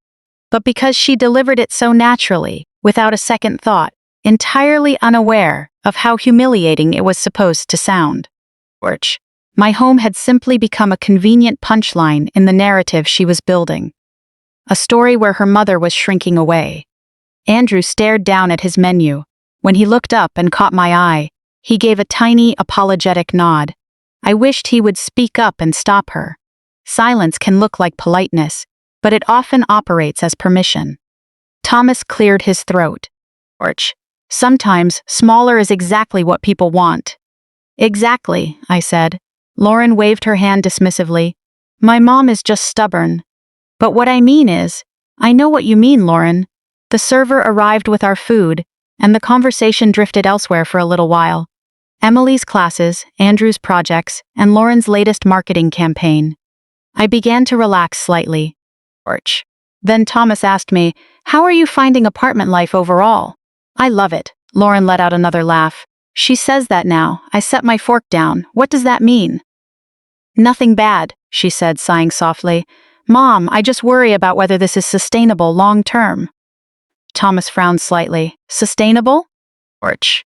but because she delivered it so naturally, without a second thought, entirely unaware of how humiliating it was supposed to sound. Porch. My home had simply become a convenient punchline in the narrative she was building. A story where her mother was shrinking away. Andrew stared down at his menu. When he looked up and caught my eye, he gave a tiny, apologetic nod. I wished he would speak up and stop her. Silence can look like politeness, but it often operates as permission. Thomas cleared his throat. Porch. Sometimes, smaller is exactly what people want. "Exactly," I said. Lauren waved her hand dismissively. "My mom is just stubborn." "But what I mean is, I know what you mean, Lauren." The server arrived with our food, and the conversation drifted elsewhere for a little while. Emily's classes, Andrew's projects, and Lauren's latest marketing campaign. I began to relax slightly. Porch. Then Thomas asked me, "How are you finding apartment life overall?" "I love it." Lauren let out another laugh. "She says that now. I set my fork down. What does that mean?" "Nothing bad," she said, sighing softly. "Mom, I just worry about whether this is sustainable long term." Thomas frowned slightly. "Sustainable?" Porch.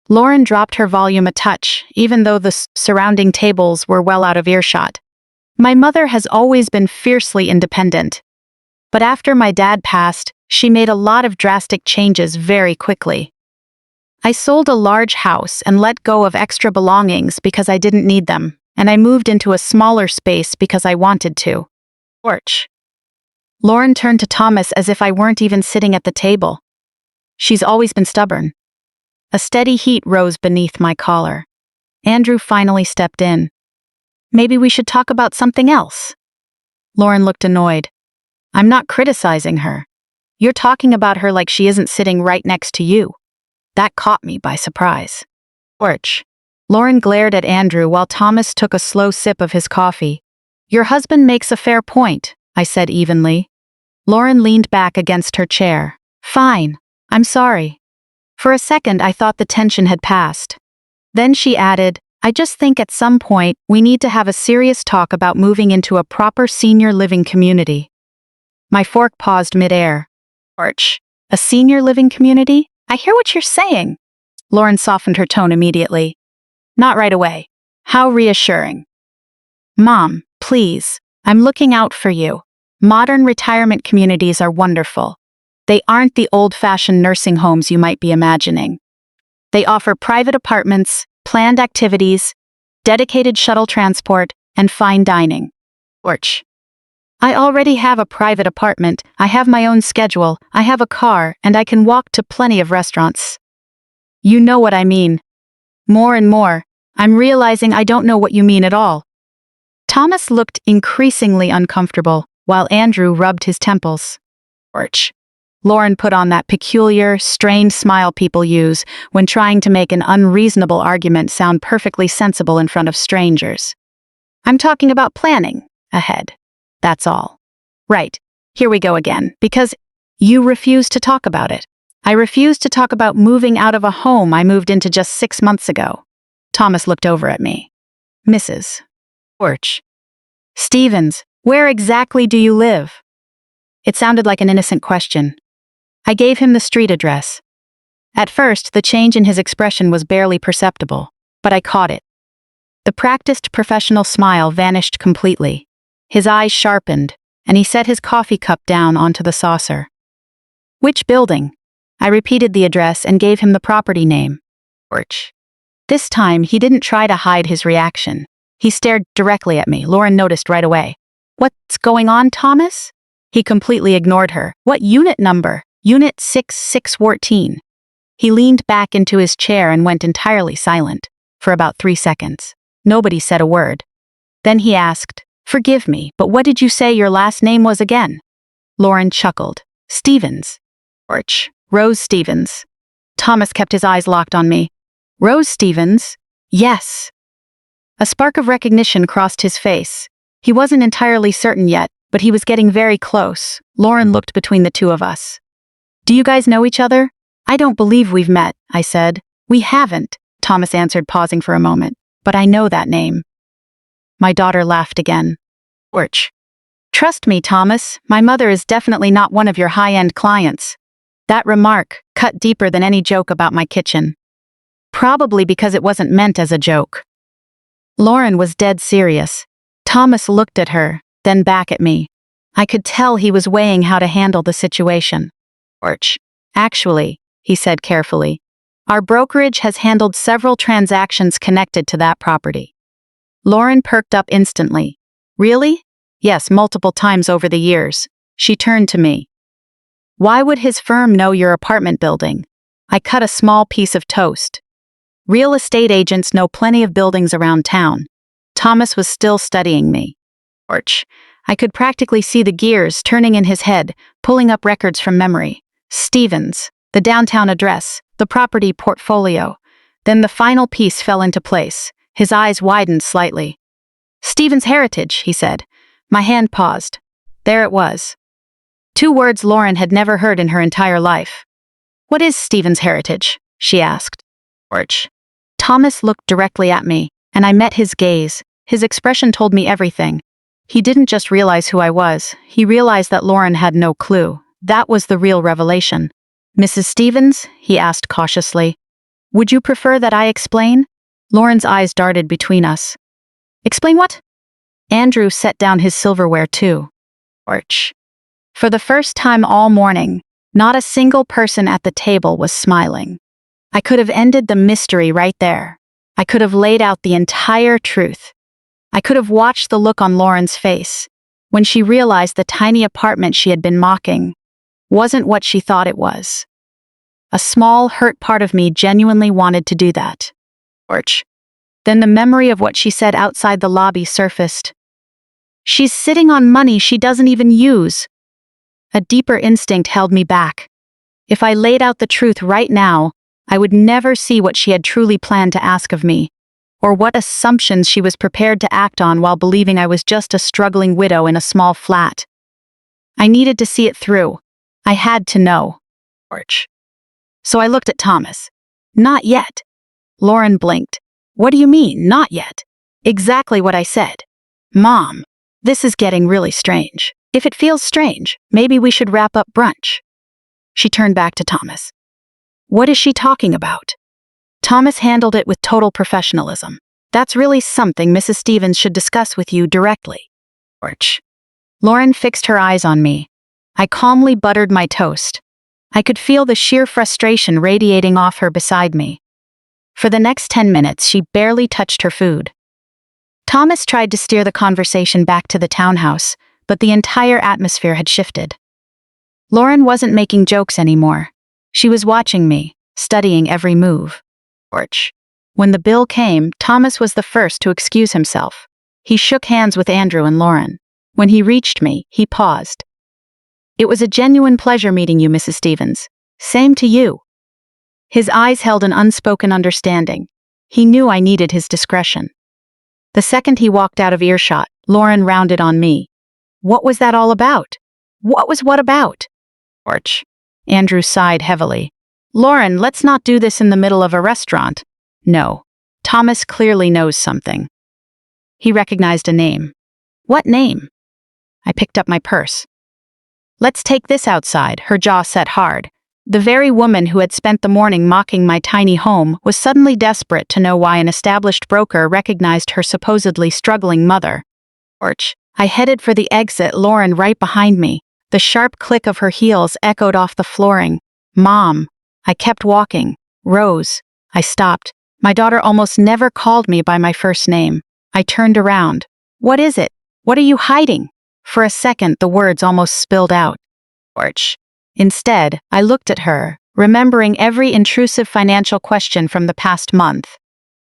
Lauren dropped her volume a touch, even though the surrounding tables were well out of earshot. My mother has always been fiercely independent. But after my dad passed, she made a lot of drastic changes very quickly. I sold a large house and let go of extra belongings because I didn't need them, and I moved into a smaller space because I wanted to. Porch. Lauren turned to Thomas as if I weren't even sitting at the table. She's always been stubborn. A steady heat rose beneath my collar. Andrew finally stepped in. Maybe we should talk about something else. Lauren looked annoyed. I'm not criticizing her. You're talking about her like she isn't sitting right next to you. That caught me by surprise. Porch. Lauren glared at Andrew while Thomas took a slow sip of his coffee. Your husband makes a fair point, I said evenly. Lauren leaned back against her chair. Fine. I'm sorry. For a second, I thought the tension had passed. Then she added, I just think at some point we need to have a serious talk about moving into a proper senior living community. My fork paused midair. Porch. A senior living community? I hear what you're saying. Lauren softened her tone immediately. Not right away. How reassuring. Mom, please. I'm looking out for you. Modern retirement communities are wonderful. They aren't the old-fashioned nursing homes you might be imagining. They offer private apartments, planned activities, dedicated shuttle transport, and fine dining. Porch. I already have a private apartment, I have my own schedule, I have a car, and I can walk to plenty of restaurants. You know what I mean. More and more, I'm realizing I don't know what you mean at all. Thomas looked increasingly uncomfortable, while Andrew rubbed his temples. Porch. Lauren put on that peculiar, strained smile people use when trying to make an unreasonable argument sound perfectly sensible in front of strangers. I'm talking about planning ahead. That's all. Right. Here we go again, because you refuse to talk about it. I refuse to talk about moving out of a home I moved into just 6 months ago. Thomas looked over at me. Mrs. Porch. Stevens, where exactly do you live? It sounded like an innocent question. I gave him the street address. At first, the change in his expression was barely perceptible, but I caught it. The practiced professional smile vanished completely. His eyes sharpened, and he set his coffee cup down onto the saucer. Which building? I repeated the address and gave him the property name. Porch. This time, he didn't try to hide his reaction. He stared directly at me. Lauren noticed right away. What's going on, Thomas? He completely ignored her. What unit number? Unit 6614. He leaned back into his chair and went entirely silent, for about 3 seconds. Nobody said a word. Then he asked, Forgive me, but what did you say your last name was again? Lauren chuckled. Stevens. Porch. Rose Stevens. Thomas kept his eyes locked on me. Rose Stevens? Yes. A spark of recognition crossed his face. He wasn't entirely certain yet, but he was getting very close. Lauren looked between the two of us. Do you guys know each other? I don't believe we've met, I said. We haven't, Thomas answered, pausing for a moment. But I know that name. My daughter laughed again. Porch. Trust me, Thomas, my mother is definitely not one of your high-end clients. That remark cut deeper than any joke about my kitchen. Probably because it wasn't meant as a joke. Lauren was dead serious. Thomas looked at her, then back at me. I could tell he was weighing how to handle the situation. Porch. Actually, he said carefully, our brokerage has handled several transactions connected to that property. Lauren perked up instantly. Really? Yes, multiple times over the years. She turned to me. Why would his firm know your apartment building? I cut a small piece of toast. Real estate agents know plenty of buildings around town. Thomas was still studying me. Porch. I could practically see the gears turning in his head, pulling up records from memory. Stevens, the downtown address, the property portfolio. Then the final piece fell into place. His eyes widened slightly. Stevens Heritage, he said. My hand paused. There it was. 2 words Lauren had never heard in her entire life. What is Stevens Heritage? She asked. Porch. Thomas looked directly at me, and I met his gaze. His expression told me everything. He didn't just realize who I was, he realized that Lauren had no clue. That was the real revelation. Mrs. Stevens? He asked cautiously. Would you prefer that I explain? Lauren's eyes darted between us. Explain what? Andrew set down his silverware too. Orch. For the first time all morning, not a single person at the table was smiling. I could have ended the mystery right there. I could have laid out the entire truth. I could have watched the look on Lauren's face when she realized the tiny apartment she had been mocking wasn't what she thought it was. A small, hurt part of me genuinely wanted to do that. Orch. Then the memory of what she said outside the lobby surfaced. She's sitting on money she doesn't even use. A deeper instinct held me back. If I laid out the truth right now, I would never see what she had truly planned to ask of me, or what assumptions she was prepared to act on while believing I was just a struggling widow in a small flat. I needed to see it through. I had to know. Orch. So I looked at Thomas. Not yet. Lauren blinked. What do you mean, not yet? Exactly what I said. Mom, this is getting really strange. If it feels strange, maybe we should wrap up brunch. She turned back to Thomas. What is she talking about? Thomas handled it with total professionalism. That's really something Mrs. Stevens should discuss with you directly. Orch. Lauren fixed her eyes on me. I calmly buttered my toast. I could feel the sheer frustration radiating off her beside me. For the next 10 minutes, she barely touched her food. Thomas tried to steer the conversation back to the townhouse, but the entire atmosphere had shifted. Lauren wasn't making jokes anymore. She was watching me, studying every move. Orch. When the bill came, Thomas was the first to excuse himself. He shook hands with Andrew and Lauren. When he reached me, he paused. It was a genuine pleasure meeting you, Mrs. Stevens. Same to you. His eyes held an unspoken understanding. He knew I needed his discretion. The second he walked out of earshot, Lauren rounded on me. What was that all about? What about? Orch. Andrew sighed heavily. Lauren, let's not do this in the middle of a restaurant. No. Thomas clearly knows something. He recognized a name. What name? I picked up my purse. Let's take this outside, her jaw set hard. The very woman who had spent the morning mocking my tiny home was suddenly desperate to know why an established broker recognized her supposedly struggling mother. Orch. I headed for the exit, Lauren right behind me. The sharp click of her heels echoed off the flooring. Mom. I kept walking. Rose. I stopped. My daughter almost never called me by my first name. I turned around. What is it? What are you hiding? For a second, the words almost spilled out. Orch. Instead, I looked at her, remembering every intrusive financial question from the past month.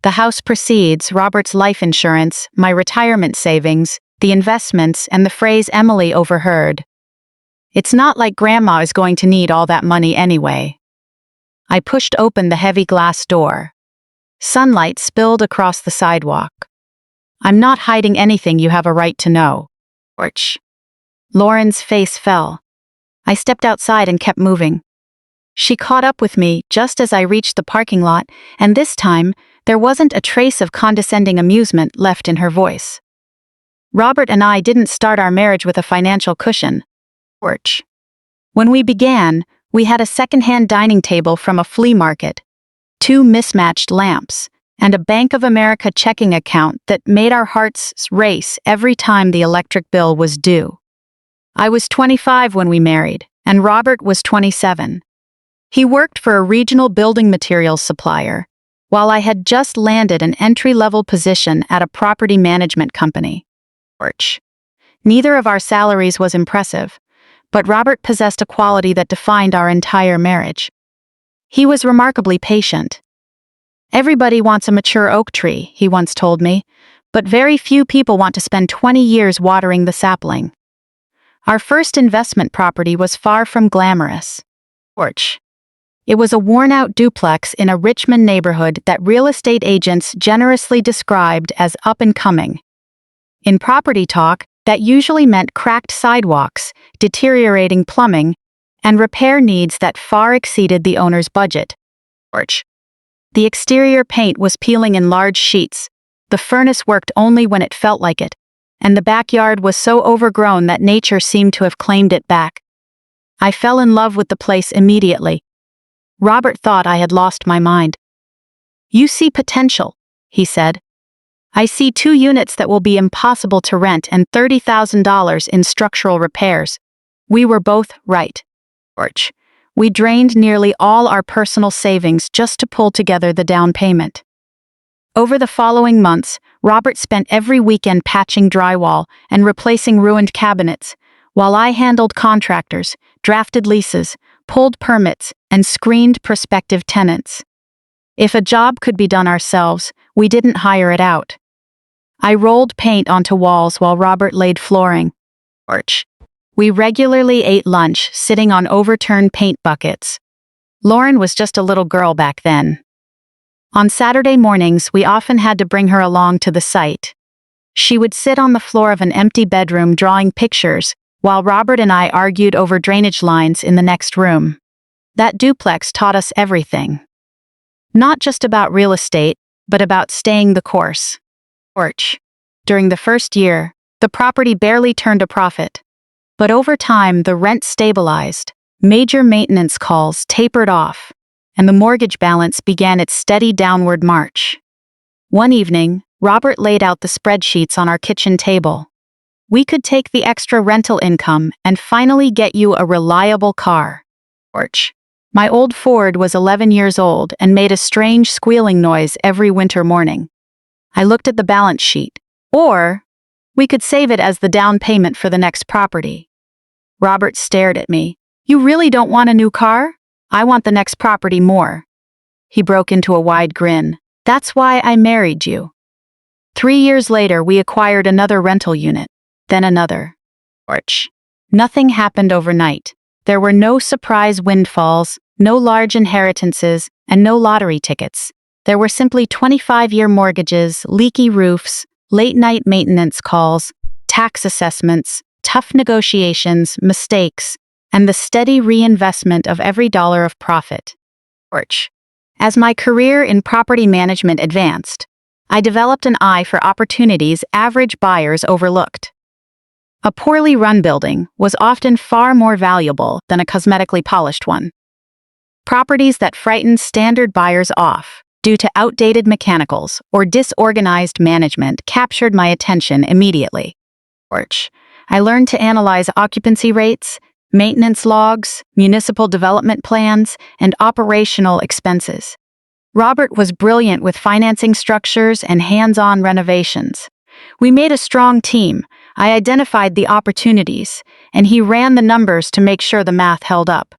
The house proceeds, Robert's life insurance, my retirement savings, the investments, and the phrase Emily overheard. It's not like Grandma is going to need all that money anyway. I pushed open the heavy glass door. Sunlight spilled across the sidewalk. I'm not hiding anything you have a right to know. Orch. Lauren's face fell. I stepped outside and kept moving. She caught up with me just as I reached the parking lot, and this time, there wasn't a trace of condescending amusement left in her voice. Robert and I didn't start our marriage with a financial cushion. Orch. When we began, we had a second-hand dining table from a flea market, 2 mismatched lamps, and a Bank of America checking account that made our hearts race every time the electric bill was due. I was 25 when we married, and Robert was 27. He worked for a regional building materials supplier, while I had just landed an entry-level position at a property management company. Orch. Neither of our salaries was impressive, but Robert possessed a quality that defined our entire marriage. He was remarkably patient. Everybody wants a mature oak tree, he once told me, but very few people want to spend 20 years watering the sapling. Our first investment property was far from glamorous. Orch. It was a worn-out duplex in a Richmond neighborhood that real estate agents generously described as up-and-coming. In property talk, that usually meant cracked sidewalks, deteriorating plumbing, and repair needs that far exceeded the owner's budget. Orch. The exterior paint was peeling in large sheets. The furnace worked only when it felt like it, and the backyard was so overgrown that nature seemed to have claimed it back. I fell in love with the place immediately. Robert thought I had lost my mind. You see potential, he said. I see 2 units that will be impossible to rent and $30,000 in structural repairs. We were both right. We drained nearly all our personal savings just to pull together the down payment. Over the following months, Robert spent every weekend patching drywall and replacing ruined cabinets, while I handled contractors, drafted leases, pulled permits, and screened prospective tenants. If a job could be done ourselves, we didn't hire it out. I rolled paint onto walls while Robert laid flooring. We regularly ate lunch sitting on overturned paint buckets. Lauren was just a little girl back then. On Saturday mornings, we often had to bring her along to the site. She would sit on the floor of an empty bedroom drawing pictures, while Robert and I argued over drainage lines in the next room. That duplex taught us everything. Not just about real estate, but about staying the course. During the first year, the property barely turned a profit. But over time, the rent stabilized, major maintenance calls tapered off, and the mortgage balance began its steady downward march. One evening, Robert laid out the spreadsheets on our kitchen table. We could take the extra rental income and finally get you a reliable car. My old Ford was 11 years old and made a strange squealing noise every winter morning. I looked at the balance sheet. Or, we could save it as the down payment for the next property. Robert stared at me. You really don't want a new car? I want the next property more. He broke into a wide grin. That's why I married you. 3 years later, we acquired another rental unit, then another. Nothing happened overnight. There were no surprise windfalls, no large inheritances, and no lottery tickets. There were simply 25-year mortgages, leaky roofs, late-night maintenance calls, tax assessments, tough negotiations, mistakes, and the steady reinvestment of every dollar of profit. As my career in property management advanced, I developed an eye for opportunities average buyers overlooked. A poorly run building was often far more valuable than a cosmetically polished one. Properties that frightened standard buyers off due to outdated mechanicals or disorganized management captured my attention immediately. I learned to analyze occupancy rates, maintenance logs, municipal development plans, and operational expenses. Robert was brilliant with financing structures and hands-on renovations. We made a strong team. I identified the opportunities, and he ran the numbers to make sure the math held up.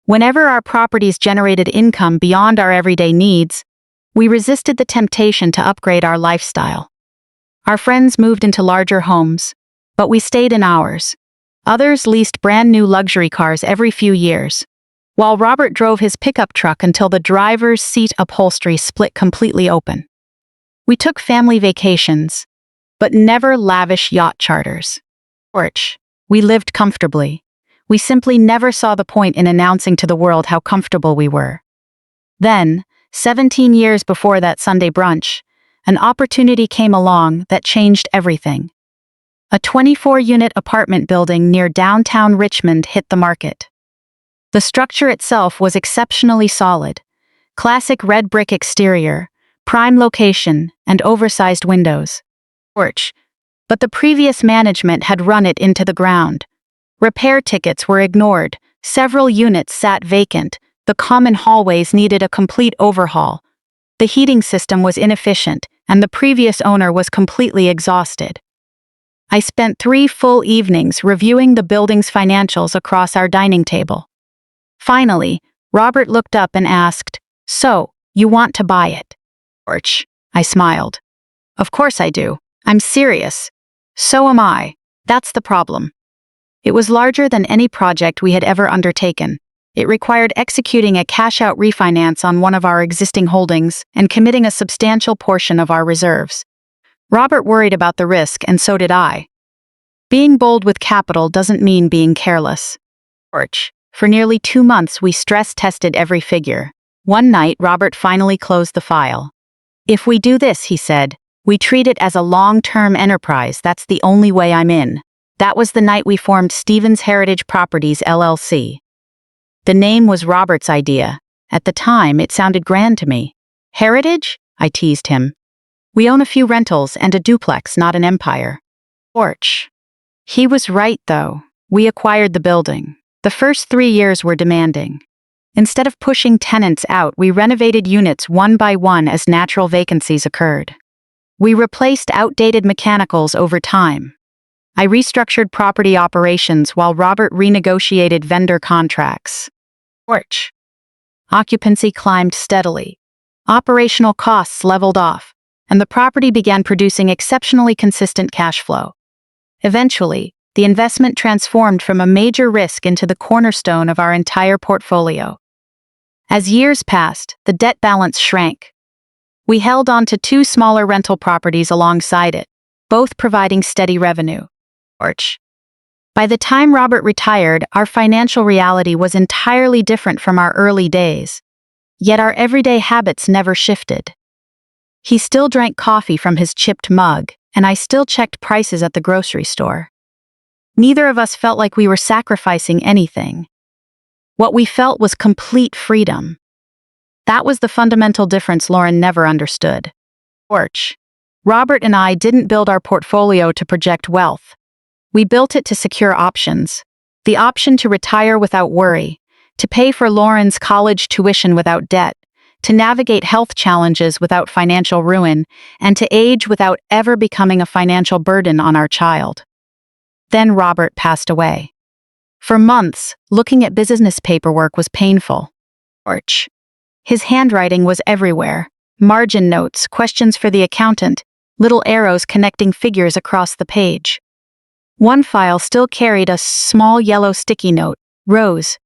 Whenever our properties generated income beyond our everyday needs, we resisted the temptation to upgrade our lifestyle. Our friends moved into larger homes, but we stayed in ours. Others leased brand-new luxury cars every few years, while Robert drove his pickup truck until the driver's seat upholstery split completely open. We took family vacations, but never lavish yacht charters. We lived comfortably. We simply never saw the point in announcing to the world how comfortable we were. Then, 17 years before that Sunday brunch, an opportunity came along that changed everything. A 24-unit apartment building near downtown Richmond hit the market. The structure itself was exceptionally solid. Classic red brick exterior, prime location, and oversized windows. But the previous management had run it into the ground. Repair tickets were ignored, several units sat vacant, the common hallways needed a complete overhaul. The heating system was inefficient, and the previous owner was completely exhausted. I spent 3 full evenings reviewing the building's financials across our dining table. Finally, Robert looked up and asked, "So, you want to buy it?" I smiled. "Of course I do. I'm serious. So am I. That's the problem." It was larger than any project we had ever undertaken. It required executing a cash-out refinance on one of our existing holdings and committing a substantial portion of our reserves. Robert worried about the risk, and so did I. Being bold with capital doesn't mean being careless. For nearly 2 months, we stress-tested every figure. One night, Robert finally closed the file. "If we do this," he said, "we treat it as a long-term enterprise. That's the only way I'm in." That was the night we formed Stevens Heritage Properties, LLC. The name was Robert's idea, At the time, it sounded grand to me. Heritage? I teased him. We own a few rentals and a duplex, not an empire. Porch. He was right, though. We acquired the building. The first 3 years were demanding. Instead of pushing tenants out, we renovated units one by one as natural vacancies occurred. We replaced outdated mechanicals over time. I restructured property operations while Robert renegotiated vendor contracts. Porch. Occupancy climbed steadily. Operational costs leveled off, and the property began producing exceptionally consistent cash flow. Eventually, the investment transformed from a major risk into the cornerstone of our entire portfolio. As years passed, the debt balance shrank. We held on to 2 smaller rental properties alongside it, both providing steady revenue. Porch. By the time Robert retired, our financial reality was entirely different from our early days. Yet our everyday habits never shifted. He still drank coffee from his chipped mug, and I still checked prices at the grocery store. Neither of us felt like we were sacrificing anything. What we felt was complete freedom. That was the fundamental difference Lauren never understood. Porch. Robert and I didn't build our portfolio to project wealth. We built it to secure options. The option to retire without worry, to pay for Lauren's college tuition without debt, to navigate health challenges without financial ruin, and to age without ever becoming a financial burden on our child. Then Robert passed away. For months, looking at business paperwork was painful. Porch. His handwriting was everywhere. Margin notes, questions for the accountant, little arrows connecting figures across the page. One file still carried a small yellow sticky note. Rose.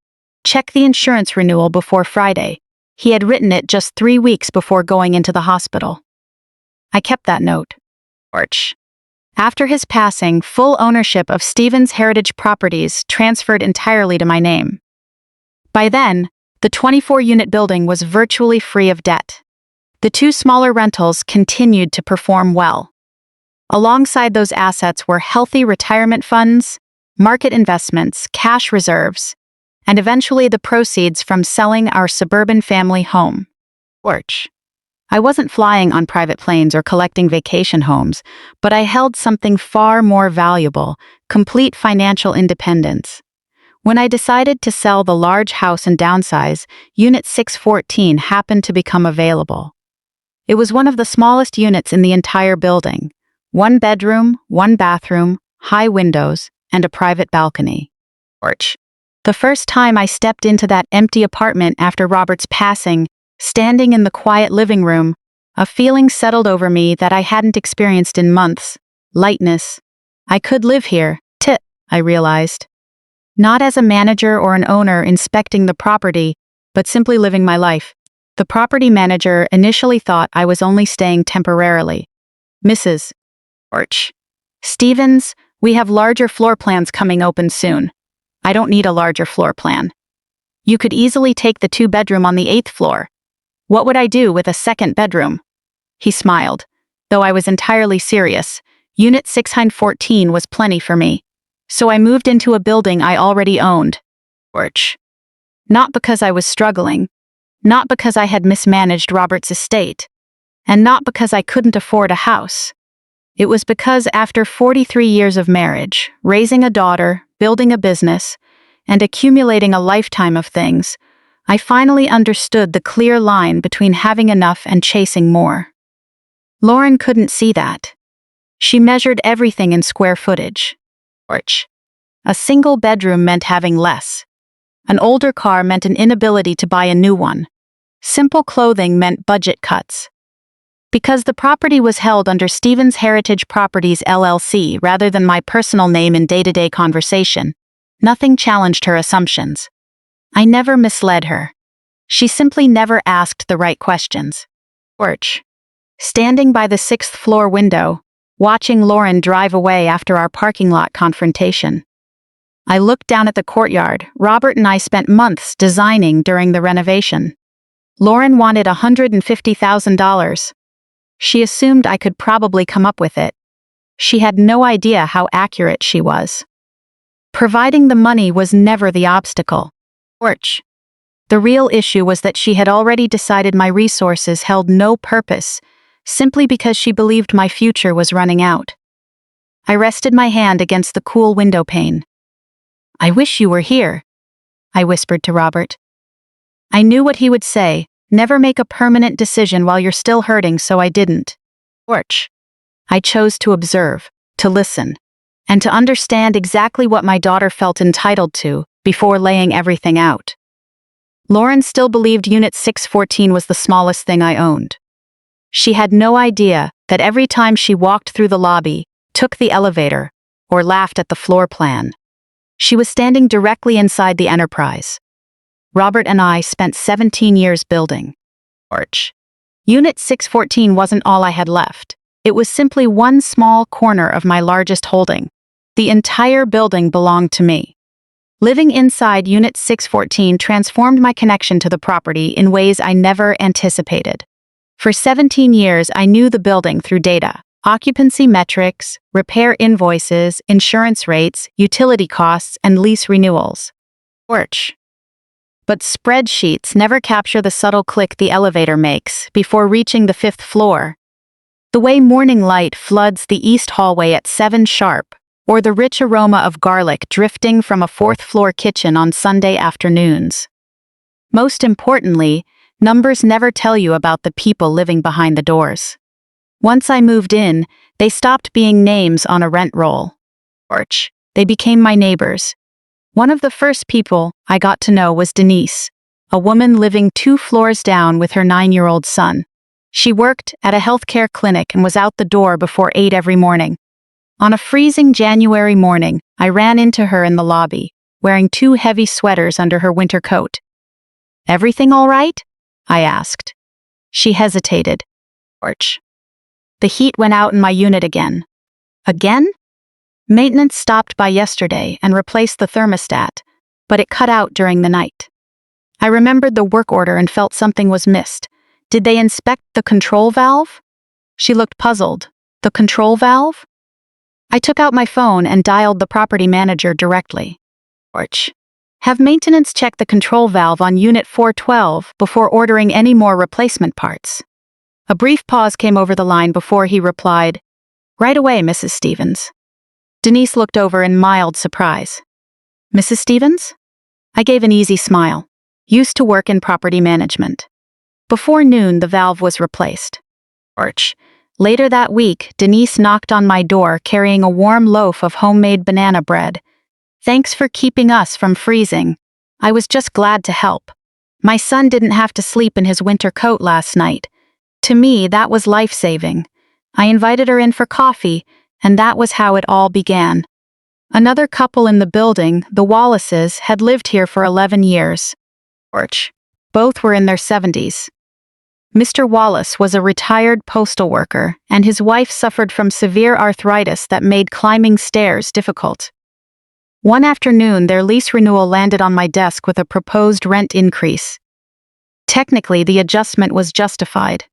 Check the insurance renewal before Friday. He had written it just 3 weeks before going into the hospital. I kept that note. Porch. After his passing, full ownership of Stephen's Heritage Properties transferred entirely to my name. By then, the 24-unit building was virtually free of debt. The 2 smaller rentals continued to perform well. Alongside those assets were healthy retirement funds, market investments, cash reserves, and eventually the proceeds from selling our suburban family home. Porch. I wasn't flying on private planes or collecting vacation homes, but I held something far more valuable: complete financial independence. When I decided to sell the large house and downsize, Unit 614 happened to become available. It was one of the smallest units in the entire building. 1 bedroom, 1 bathroom, high windows, and a private balcony. Porch. The first time I stepped into that empty apartment after Robert's passing, standing in the quiet living room, a feeling settled over me that I hadn't experienced in months. Lightness. I could live here, I realized. Not as a manager or an owner inspecting the property, but simply living my life. The property manager initially thought I was only staying temporarily. Mrs. Porch. Stevens, we have larger floor plans coming open soon. I don't need a larger floor plan. You could easily take the 2-bedroom on the 8th floor. What would I do with a 2nd bedroom? He smiled. Though I was entirely serious, Unit 614 was plenty for me. So I moved into a building I already owned. Porch. Not because I was struggling. Not because I had mismanaged Robert's estate. And not because I couldn't afford a house. It was because after 43 years of marriage, raising a daughter, building a business, and accumulating a lifetime of things, I finally understood the clear line between having enough and chasing more. Lauren couldn't see that. She measured everything in square footage. Porch. A single bedroom meant having less. An older car meant an inability to buy a new one. Simple clothing meant budget cuts. Because the property was held under Stephen's Heritage Properties LLC rather than my personal name in day-to-day conversation, nothing challenged her assumptions. I never misled her. She simply never asked the right questions. Porch. Standing by the 6th floor window, watching Lauren drive away after our parking lot confrontation. I looked down at the courtyard. Robert and I spent months designing during the renovation. Lauren wanted $150,000. She assumed I could probably come up with it. She had no idea how accurate she was. Providing the money was never the obstacle. Porch. The real issue was that she had already decided my resources held no purpose, simply because she believed my future was running out. I rested my hand against the cool window pane. "I wish you were here," I whispered to Robert. I knew what he would say: never make a permanent decision while you're still hurting, so I didn't. Porch. I chose to observe, to listen, and to understand exactly what my daughter felt entitled to before laying everything out. Lauren still believed Unit 614 was the smallest thing I owned. She had no idea that every time she walked through the lobby, took the elevator, or laughed at the floor plan, she was standing directly inside the enterprise. Robert and I spent 17 years building. Porch. Unit 614 wasn't all I had left. It was simply one small corner of my largest holding. The entire building belonged to me. Living inside Unit 614 transformed my connection to the property in ways I never anticipated. For 17 years, I knew the building through data: occupancy metrics, repair invoices, insurance rates, utility costs, and lease renewals. Porch. But spreadsheets never capture the subtle click the elevator makes before reaching the 5th floor. The way morning light floods the east hallway at 7 sharp, or the rich aroma of garlic drifting from a 4th-floor kitchen on Sunday afternoons. Most importantly, numbers never tell you about the people living behind the doors. Once I moved in, they stopped being names on a rent roll. Porch. They became my neighbors. One of the first people I got to know was Denise, a woman living 2 floors down with her 9-year-old son. She worked at a healthcare clinic and was out the door before 8 every morning. On a freezing January morning, I ran into her in the lobby, wearing 2 heavy sweaters under her winter coat. "Everything all right?" I asked. She hesitated. Porch. "The heat went out in my unit again." "Again?" "Maintenance stopped by yesterday and replaced the thermostat, but it cut out during the night." I remembered the work order and felt something was missed. Did they inspect the control valve? She looked puzzled. "The control valve?" I took out my phone and dialed the property manager directly. Porch. "Have maintenance check the control valve on Unit 412 before ordering any more replacement parts." A brief pause came over the line before he replied, "Right away, Mrs. Stevens." Denise looked over in mild surprise. "Mrs. Stevens?" I gave an easy smile. Used to work in property management. Before noon, the valve was replaced. Porch. Later that week, Denise knocked on my door carrying a warm loaf of homemade banana bread. "Thanks for keeping us from freezing. I was just glad to help. My son didn't have to sleep in his winter coat last night. To me, that was life-saving. I invited her in for coffee, and that was how it all began." Another couple in the building, the Wallaces, had lived here for 11 years. Porch. Both were in their 70s. Mr. Wallace was a retired postal worker, and his wife suffered from severe arthritis that made climbing stairs difficult. One afternoon, their lease renewal landed on my desk with a proposed rent increase. Technically, the adjustment was justified.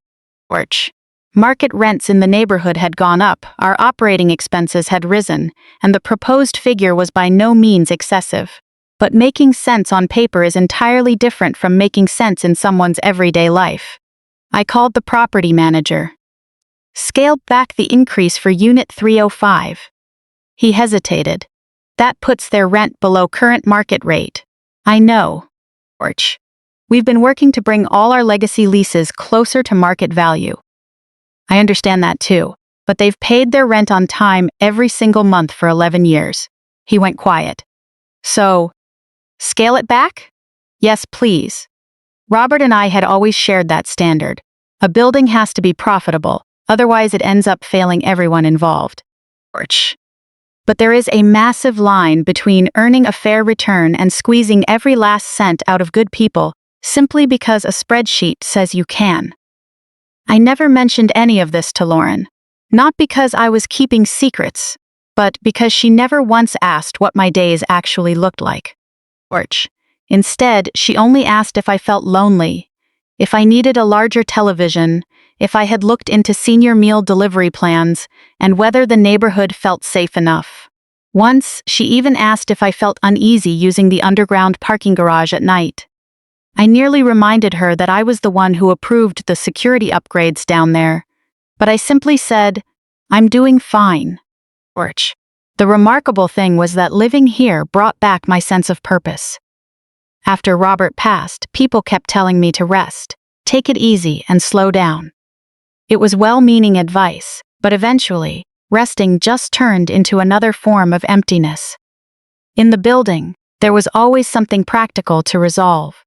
Porch. Market rents in the neighborhood had gone up, our operating expenses had risen, and the proposed figure was by no means excessive. But making sense on paper is entirely different from making sense in someone's everyday life. I called the property manager. "Scaled back the increase for Unit 305. He hesitated. "That puts their rent below current market rate." "I know." Porch. "We've been working to bring all our legacy leases closer to market value." "I understand that too, but they've paid their rent on time every single month for 11 years. He went quiet. "So, scale it back?" "Yes, please." Robert and I had always shared that standard. A building has to be profitable, otherwise it ends up failing everyone involved. Porch. But there is a massive line between earning a fair return and squeezing every last cent out of good people simply because a spreadsheet says you can. I never mentioned any of this to Lauren. Not because I was keeping secrets, but because she never once asked what my days actually looked like. Porch. Instead, she only asked if I felt lonely, if I needed a larger television, if I had looked into senior meal delivery plans, and whether the neighborhood felt safe enough. Once, she even asked if I felt uneasy using the underground parking garage at night. I nearly reminded her that I was the one who approved the security upgrades down there, but I simply said, "I'm doing fine." Orch. The remarkable thing was that living here brought back my sense of purpose. After Robert passed, people kept telling me to rest, take it easy, and slow down. It was well-meaning advice, but eventually, resting just turned into another form of emptiness. In the building, there was always something practical to resolve.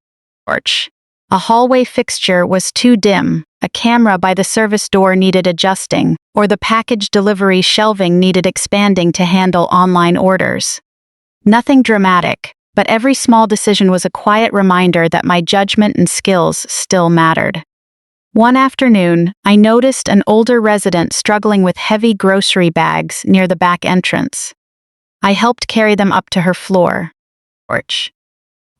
Orch. A hallway fixture was too dim, a camera by the service door needed adjusting, or the package delivery shelving needed expanding to handle online orders. Nothing dramatic, but every small decision was a quiet reminder that my judgment and skills still mattered. One afternoon, I noticed an older resident struggling with heavy grocery bags near the back entrance. I helped carry them up to her floor. Porch.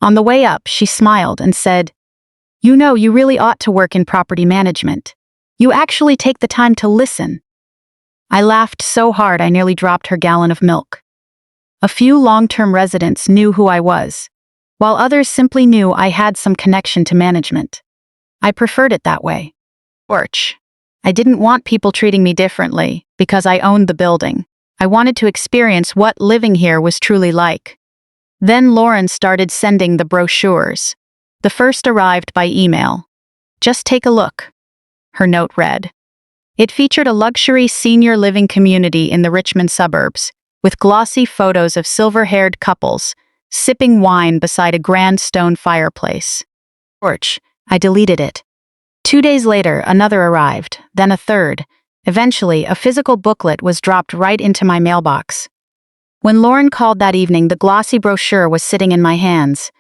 On the way up, she smiled and said, "You know, you really ought to work in property management. You actually take the time to listen." I laughed so hard I nearly dropped her gallon of milk. A few long-term residents knew who I was, while others simply knew I had some connection to management. I preferred it that way. Porch. I didn't want people treating me differently because I owned the building. I wanted to experience what living here was truly like. Then Lauren started sending the brochures. The first arrived by email. "Just take a look," her note read. It featured a luxury senior living community in the Richmond suburbs, with glossy photos of silver-haired couples, sipping wine beside a grand stone fireplace. Porch. I deleted it. 2 days later, another arrived, then a third. Eventually, a physical booklet was dropped right into my mailbox. When Lauren called that evening, the glossy brochure was sitting in my hands.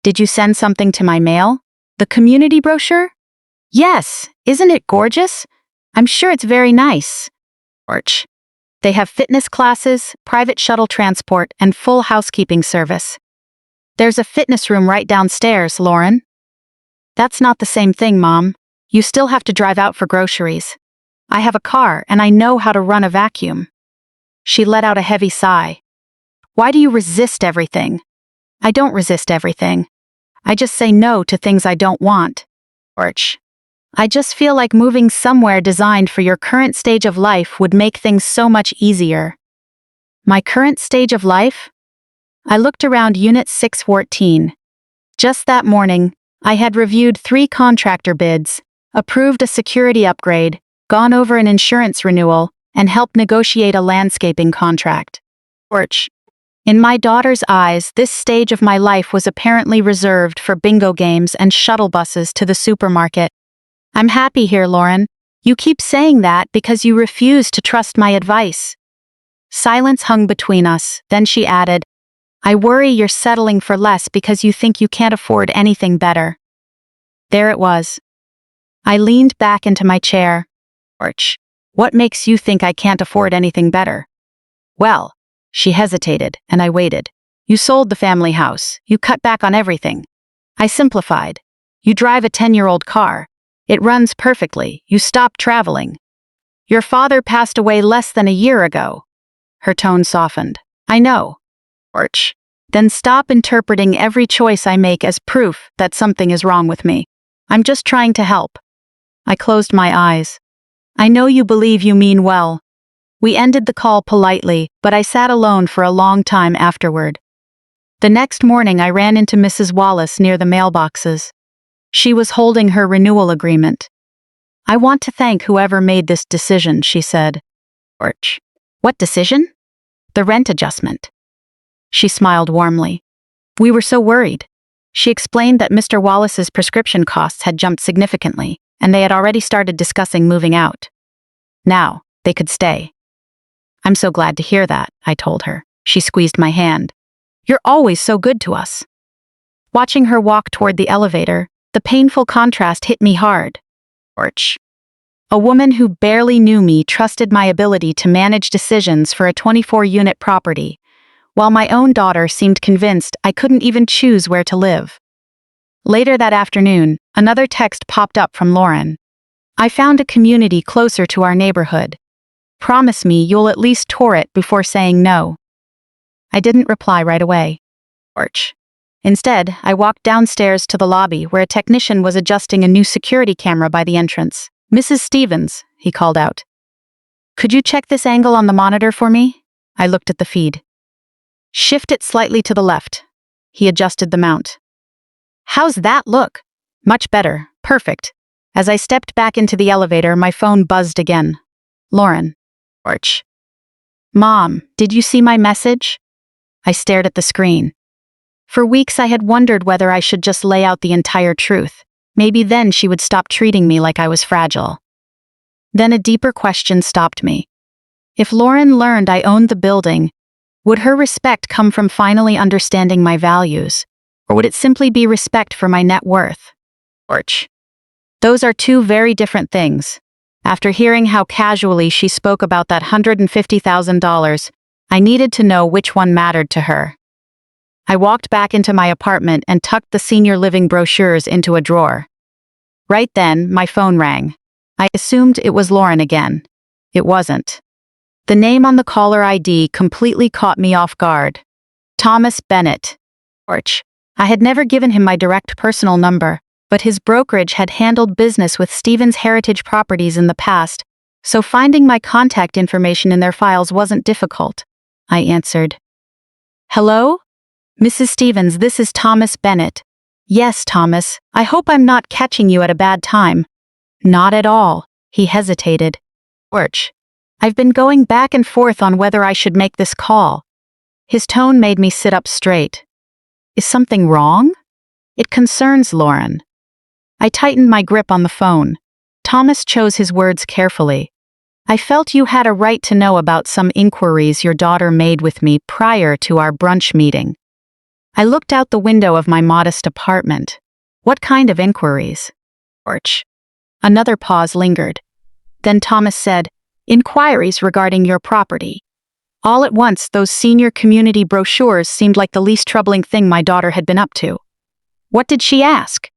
"Did you send something to my mail? The community brochure?" "Yes, isn't it gorgeous? I'm sure it's very nice." Porch. They have fitness classes, private shuttle transport, and full housekeeping service. "There's a fitness room right downstairs, Lauren." "That's not the same thing, Mom. You still have to drive out for groceries. I have a car and I know how to run a vacuum." She let out a heavy sigh. "Why do you resist everything?" "I don't resist everything. I just say no to things I don't want." Porch. "I just feel like moving somewhere designed for your current stage of life would make things so much easier." My current stage of life? I looked around Unit 614. Just that morning, I had reviewed 3 contractor bids, approved a security upgrade, gone over an insurance renewal, and helped negotiate a landscaping contract. Porch. In my daughter's eyes, this stage of my life was apparently reserved for bingo games and shuttle buses to the supermarket. "I'm happy here, Lauren. You keep saying that because you refuse to trust my advice." Silence hung between us, then she added, "I worry you're settling for less because you think you can't afford anything better." There it was. I leaned back into my chair. Porch. "What makes you think I can't afford anything better?" "Well," she hesitated, and I waited. "You sold the family house. You cut back on everything." I simplified. "You drive a 10-year-old car. It runs perfectly. You stopped traveling. Your father passed away less than a year ago." Her tone softened. "I know." Porch. "Then stop interpreting every choice I make as proof that something is wrong with me. I'm just trying to help." I closed my eyes. "I know you believe you mean well." We ended the call politely, but I sat alone for a long time afterward. The next morning I ran into Mrs. Wallace near the mailboxes. She was holding her renewal agreement. "I want to thank whoever made this decision," she said. Porch. "What decision?" "The rent adjustment." She smiled warmly. "We were so worried." She explained that Mr. Wallace's prescription costs had jumped significantly, and they had already started discussing moving out. Now, they could stay. "I'm so glad to hear that," I told her. She squeezed my hand. "You're always so good to us." Watching her walk toward the elevator, the painful contrast hit me hard. Porch. A woman who barely knew me trusted my ability to manage decisions for a 24-unit property, while my own daughter seemed convinced I couldn't even choose where to live. Later that afternoon, another text popped up from Lauren. "I found a community closer to our neighborhood. Promise me you'll at least tour it before saying no." I didn't reply right away. Porch. Instead, I walked downstairs to the lobby where a technician was adjusting a new security camera by the entrance. "Mrs. Stevens," he called out. "Could you check this angle on the monitor for me?" I looked at the feed. "Shift it slightly to the left." He adjusted the mount. "How's that look?" "Much better. Perfect." As I stepped back into the elevator, my phone buzzed again. Lauren. Porch. "Mom, did you see my message?" I stared at the screen. For weeks I had wondered whether I should just lay out the entire truth. Maybe then she would stop treating me like I was fragile. Then a deeper question stopped me. If Lauren learned I owned the building, would her respect come from finally understanding my values, or would it simply be respect for my net worth? Porch. Those are two very different things. After hearing how casually she spoke about that $150,000, I needed to know which one mattered to her. I walked back into my apartment and tucked the senior living brochures into a drawer. Right then, my phone rang. I assumed it was Lauren again. It wasn't. The name on the caller ID completely caught me off guard. Thomas Bennett. Porch. I had never given him my direct personal number, but his brokerage had handled business with Stevens Heritage Properties in the past, so finding my contact information in their files wasn't difficult. I answered. "Hello? Mrs. Stevens, this is Thomas Bennett." "Yes, Thomas. I hope I'm not catching you at a bad time." "Not at all." He hesitated. "Porch. I've been going back and forth on whether I should make this call." His tone made me sit up straight. "Is something wrong?" "It concerns Lauren." I tightened my grip on the phone. Thomas chose his words carefully. "I felt you had a right to know about some inquiries your daughter made with me prior to our brunch meeting." I looked out the window of my modest apartment. "What kind of inquiries?" Porch. Another pause lingered. Then Thomas said, "Inquiries regarding your property." All at once, those senior community brochures seemed like the least troubling thing my daughter had been up to. "What did she ask?"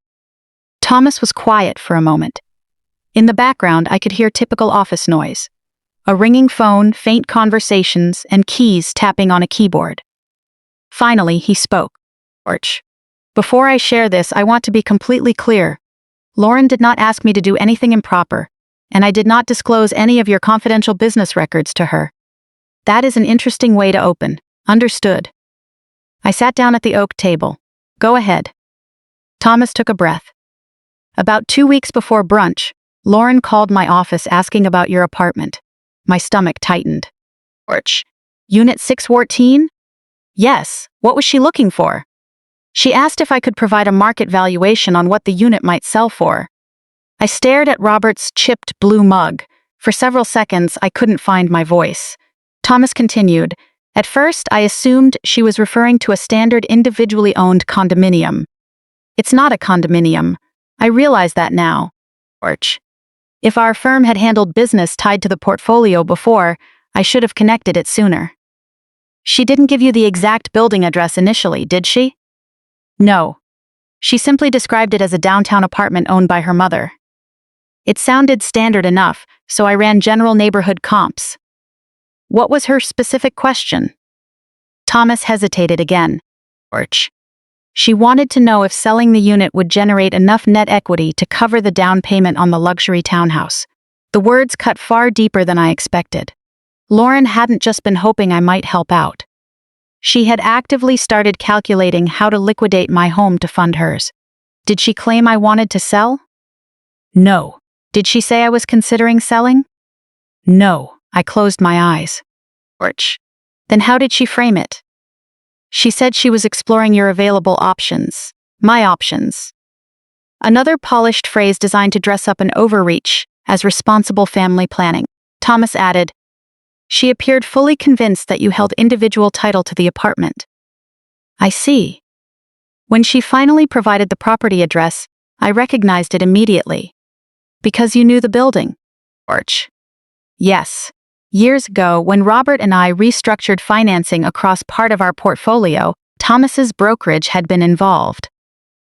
Thomas was quiet for a moment. In the background, I could hear typical office noise. A ringing phone, faint conversations, and keys tapping on a keyboard. Finally, he spoke. "Porch. Before I share this, I want to be completely clear. Lauren did not ask me to do anything improper, and I did not disclose any of your confidential business records to her. That is an interesting way to open. Understood." I sat down at the oak table. "Go ahead." Thomas took a breath. "About 2 weeks before brunch, Lauren called my office asking about your apartment." My stomach tightened. "Porch. Unit 614? "Yes. What was she looking for?" "She asked if I could provide a market valuation on what the unit might sell for." I stared at Robert's chipped blue mug. For several seconds, I couldn't find my voice. Thomas continued, "At first, I assumed she was referring to a standard individually owned condominium. It's not a condominium. I realize that now." Porch. "If our firm had handled business tied to the portfolio before, I should have connected it sooner." "She didn't give you the exact building address initially, did she?" "No. She simply described it as a downtown apartment owned by her mother." It sounded standard enough, so I ran general neighborhood comps. "What was her specific question?" Thomas hesitated again. Porch. "She wanted to know if selling the unit would generate enough net equity to cover the down payment on the luxury townhouse." The words cut far deeper than I expected. Lauren hadn't just been hoping I might help out. She had actively started calculating how to liquidate my home to fund hers. Did she claim I wanted to sell? No. Did she say I was considering selling? No. I closed my eyes. Porch. Then how did she frame it? She said she was exploring your available options. My options. Another polished phrase designed to dress up an overreach as responsible family planning. Thomas added, "She appeared fully convinced that you held individual title to the apartment." I see. When she finally provided the property address, I recognized it immediately. Because you knew the building. Porch. Yes. Years ago, when Robert and I restructured financing across part of our portfolio, Thomas's brokerage had been involved.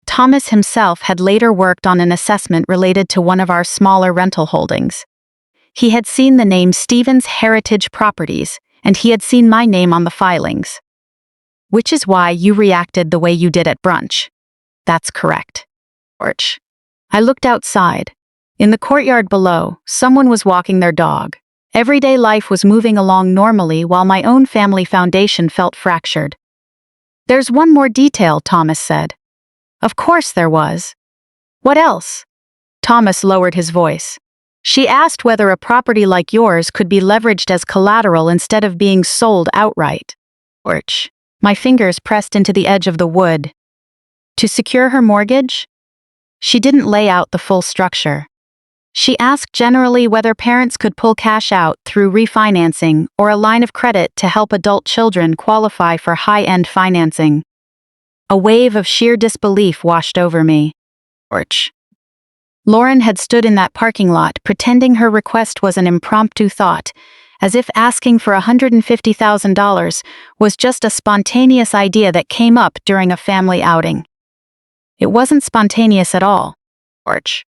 Thomas himself had later worked on an assessment related to one of our smaller rental holdings. He had seen the name Stevens Heritage Properties, and he had seen my name on the filings. Which is why you reacted the way you did at brunch. That's correct. Porch. I looked outside. In the courtyard below, someone was walking their dog. Everyday life was moving along normally while my own family foundation felt fractured. There's one more detail, Thomas said. Of course there was. What else? Thomas lowered his voice. She asked whether a property like yours could be leveraged as collateral instead of being sold outright. Porch. My fingers pressed into the edge of the wood. To secure her mortgage? She didn't lay out the full structure. She asked generally whether parents could pull cash out through refinancing or a line of credit to help adult children qualify for high-end financing. A wave of sheer disbelief washed over me. Porch. Lauren had stood in that parking lot pretending her request was an impromptu thought, as if asking for $150,000 was just a spontaneous idea that came up during a family outing. It wasn't spontaneous at all. Porch.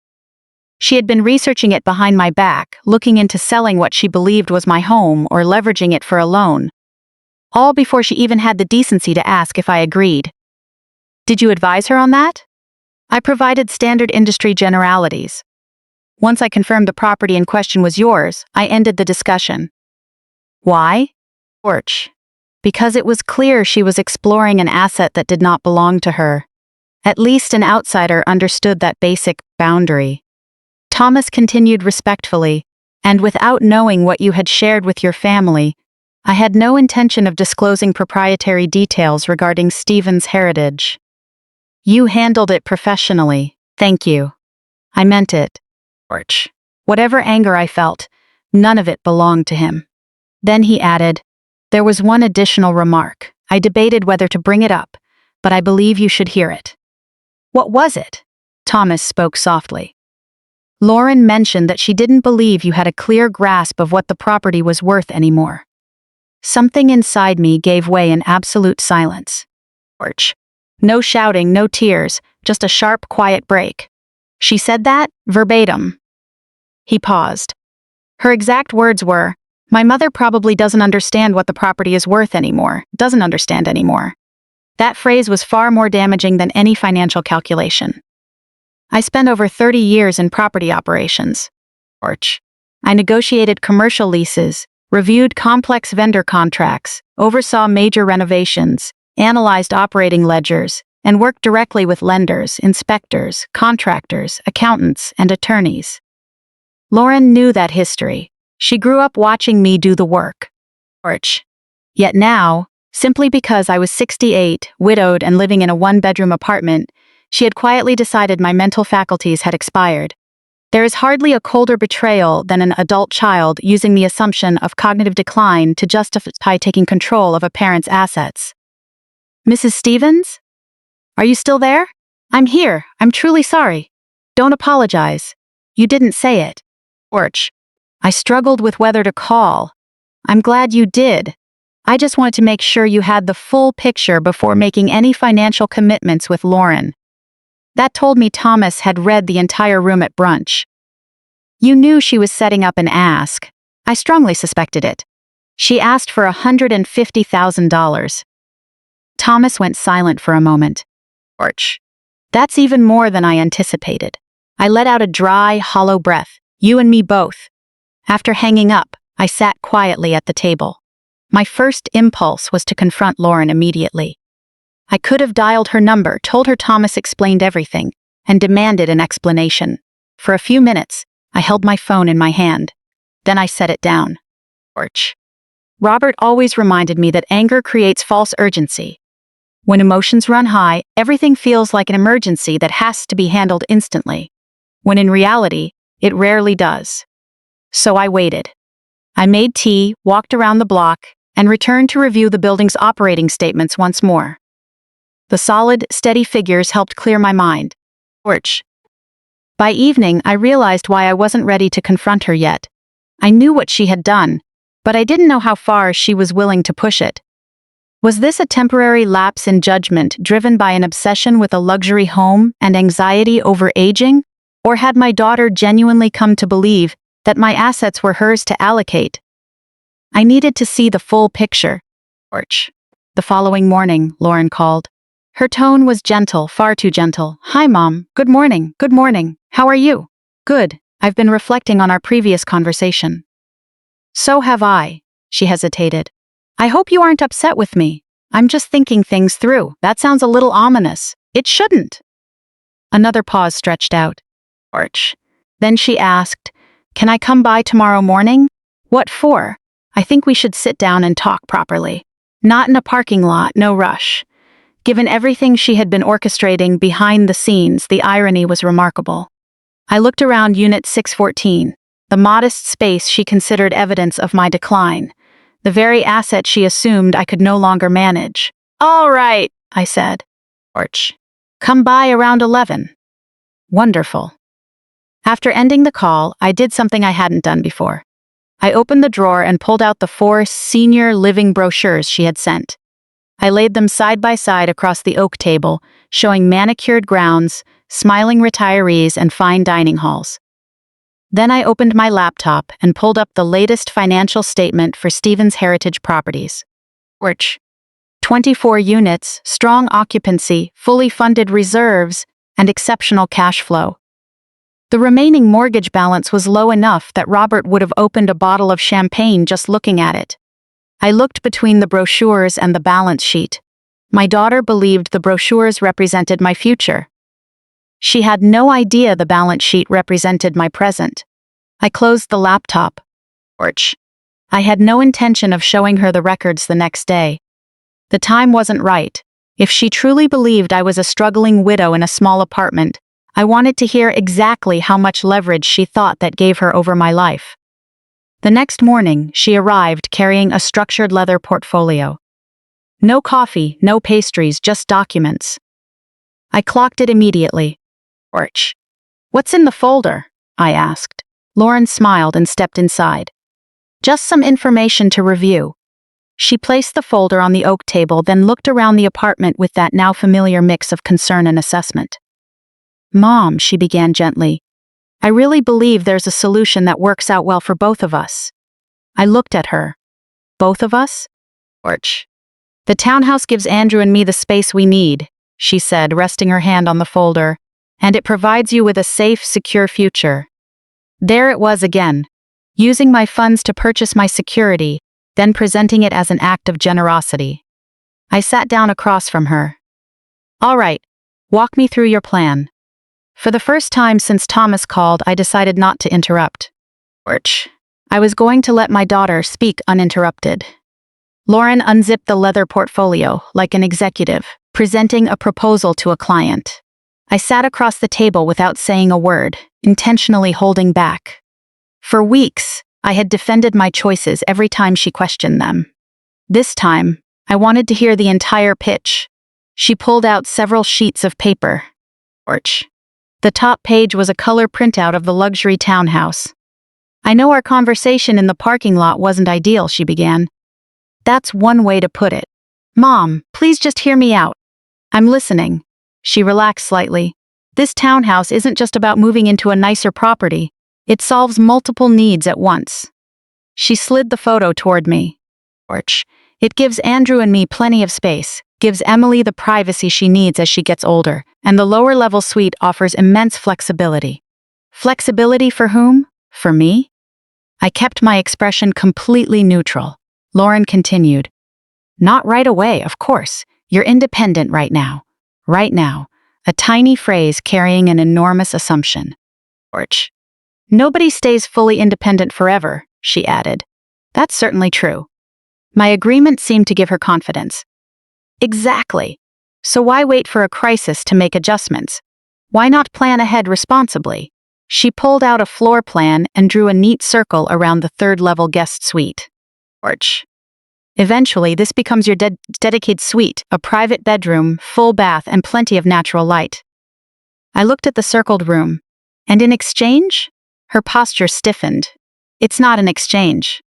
She had been researching it behind my back, looking into selling what she believed was my home or leveraging it for a loan. All before she even had the decency to ask if I agreed. Did you advise her on that? I provided standard industry generalities. Once I confirmed the property in question was yours, I ended the discussion. Why? Porch. Because it was clear she was exploring an asset that did not belong to her. At least an outsider understood that basic boundary. Thomas continued respectfully, and without knowing what you had shared with your family, I had no intention of disclosing proprietary details regarding Stephen's heritage. You handled it professionally, thank you. I meant it. Porch. Whatever anger I felt, none of it belonged to him. Then he added, there was one additional remark. I debated whether to bring it up, but I believe you should hear it. What was it? Thomas spoke softly. Lauren mentioned that she didn't believe you had a clear grasp of what the property was worth anymore. Something inside me gave way in absolute silence. Porch. No shouting, no tears, just a sharp, quiet break. She said that, verbatim. He paused. Her exact words were, my mother probably doesn't understand what the property is worth anymore, doesn't understand anymore. That phrase was far more damaging than any financial calculation. I spent over 30 years in property operations. Porch. I negotiated commercial leases, reviewed complex vendor contracts, oversaw major renovations, analyzed operating ledgers, and worked directly with lenders, inspectors, contractors, accountants, and attorneys. Lauren knew that history. She grew up watching me do the work. Porch. Yet now, simply because I was 68, widowed, and living in a one-bedroom apartment, she had quietly decided my mental faculties had expired. There is hardly a colder betrayal than an adult child using the assumption of cognitive decline to justify taking control of a parent's assets. Mrs. Stevens? Are you still there? I'm here. I'm truly sorry. Don't apologize. You didn't say it. Porch. I struggled with whether to call. I'm glad you did. I just wanted to make sure you had the full picture before making any financial commitments with Lauren. That told me Thomas had read the entire room at brunch. You knew she was setting up an ask. I strongly suspected it. She asked for $150,000. Thomas went silent for a moment. Porch. That's even more than I anticipated. I let out a dry, hollow breath. You and me both. After hanging up, I sat quietly at the table. My first impulse was to confront Lauren immediately. I could have dialed her number, told her Thomas explained everything, and demanded an explanation. For a few minutes, I held my phone in my hand. Then I set it down. Porch. Robert always reminded me that anger creates false urgency. When emotions run high, everything feels like an emergency that has to be handled instantly, when in reality, it rarely does. So I waited. I made tea, walked around the block, and returned to review the building's operating statements once more. The solid, steady figures helped clear my mind. Porch. By evening, I realized why I wasn't ready to confront her yet. I knew what she had done, but I didn't know how far she was willing to push it. Was this a temporary lapse in judgment driven by an obsession with a luxury home and anxiety over aging? Or had my daughter genuinely come to believe that my assets were hers to allocate? I needed to see the full picture. Porch. The following morning, Lauren called. Her tone was gentle, far too gentle. Hi, Mom. Good morning. Good morning. How are you? Good. I've been reflecting on our previous conversation. So have I. She hesitated. I hope you aren't upset with me. I'm just thinking things through. That sounds a little ominous. It shouldn't. Another pause stretched out. Arch. Then she asked, Can I come by tomorrow morning? What for? I think we should sit down and talk properly. Not in a parking lot, no rush. Given everything she had been orchestrating behind the scenes, the irony was remarkable. I looked around Unit 614, the modest space she considered evidence of my decline, the very asset she assumed I could no longer manage. All right, I said. Arch. Come by around 11. Wonderful. After ending the call, I did something I hadn't done before. I opened the drawer and pulled out the 4 senior living brochures she had sent. I laid them side by side across the oak table, showing manicured grounds, smiling retirees, and fine dining halls. Then I opened my laptop and pulled up the latest financial statement for Stevens Heritage Properties. Which 24 units, strong occupancy, fully funded reserves, and exceptional cash flow. The remaining mortgage balance was low enough that Robert would have opened a bottle of champagne just looking at it. I looked between the brochures and the balance sheet. My daughter believed the brochures represented my future. She had no idea the balance sheet represented my present. I closed the laptop. Orch. I had no intention of showing her the records the next day. The time wasn't right. If she truly believed I was a struggling widow in a small apartment, I wanted to hear exactly how much leverage she thought that gave her over my life. The next morning, she arrived carrying a structured leather portfolio. No coffee, no pastries, just documents. I clocked it immediately. Orch. What's in the folder? I asked. Lauren smiled and stepped inside. Just some information to review. She placed the folder on the oak table, then looked around the apartment with that now familiar mix of concern and assessment. Mom, she began gently, I really believe there's a solution that works out well for both of us. I looked at her. Both of us? Orch. The townhouse gives Andrew and me the space we need, she said, resting her hand on the folder, and it provides you with a safe, secure future. There it was again, using my funds to purchase my security, then presenting it as an act of generosity. I sat down across from her. All right, walk me through your plan. For the first time since Thomas called, I decided not to interrupt. Orch. I was going to let my daughter speak uninterrupted. Lauren unzipped the leather portfolio, like an executive, presenting a proposal to a client. I sat across the table without saying a word, intentionally holding back. For weeks, I had defended my choices every time she questioned them. This time, I wanted to hear the entire pitch. She pulled out several sheets of paper. Orch. The top page was a color printout of the luxury townhouse. I know our conversation in the parking lot wasn't ideal, she began. That's one way to put it. Mom, please just hear me out. I'm listening. She relaxed slightly. This townhouse isn't just about moving into a nicer property. It solves multiple needs at once. She slid the photo toward me. Orch. It gives Andrew and me plenty of space, gives Emily the privacy she needs as she gets older, and the lower-level suite offers immense flexibility. Flexibility for whom? For me? I kept my expression completely neutral. Lauren continued. Not right away, of course. You're independent right now. Right now. A tiny phrase carrying an enormous assumption. Orch. Nobody stays fully independent forever, she added. That's certainly true. My agreement seemed to give her confidence. Exactly. So why wait for a crisis to make adjustments? Why not plan ahead responsibly? She pulled out a floor plan and drew a neat circle around the third-level guest suite. Orch. Eventually, this becomes your dedicated suite, a private bedroom, full bath, and plenty of natural light. I looked at the circled room. And in exchange? Her posture stiffened. It's not an exchange.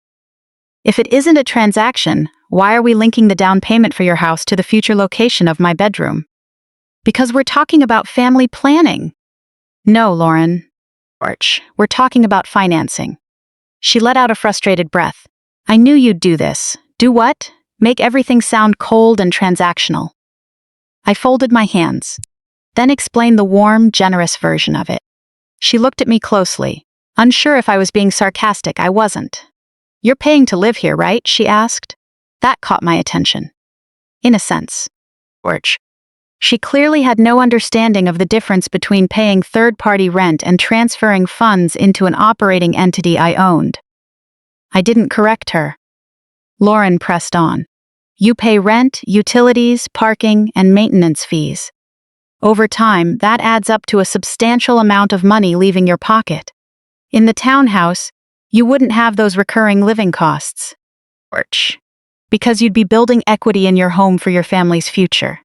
If it isn't a transaction, why are we linking the down payment for your house to the future location of my bedroom? Because we're talking about family planning. No, Lauren. Orch, we're talking about financing. She let out a frustrated breath. I knew you'd do this. Do what? Make everything sound cold and transactional. I folded my hands, then explained the warm, generous version of it. She looked at me closely, unsure if I was being sarcastic. I wasn't. You're paying to live here, right? She asked. That caught my attention. In a sense. George. She clearly had no understanding of the difference between paying third-party rent and transferring funds into an operating entity I owned. I didn't correct her. Lauren pressed on. You pay rent, utilities, parking, and maintenance fees. Over time, that adds up to a substantial amount of money leaving your pocket. In the townhouse, you wouldn't have those recurring living costs. Because you'd be building equity in your home for your family's future.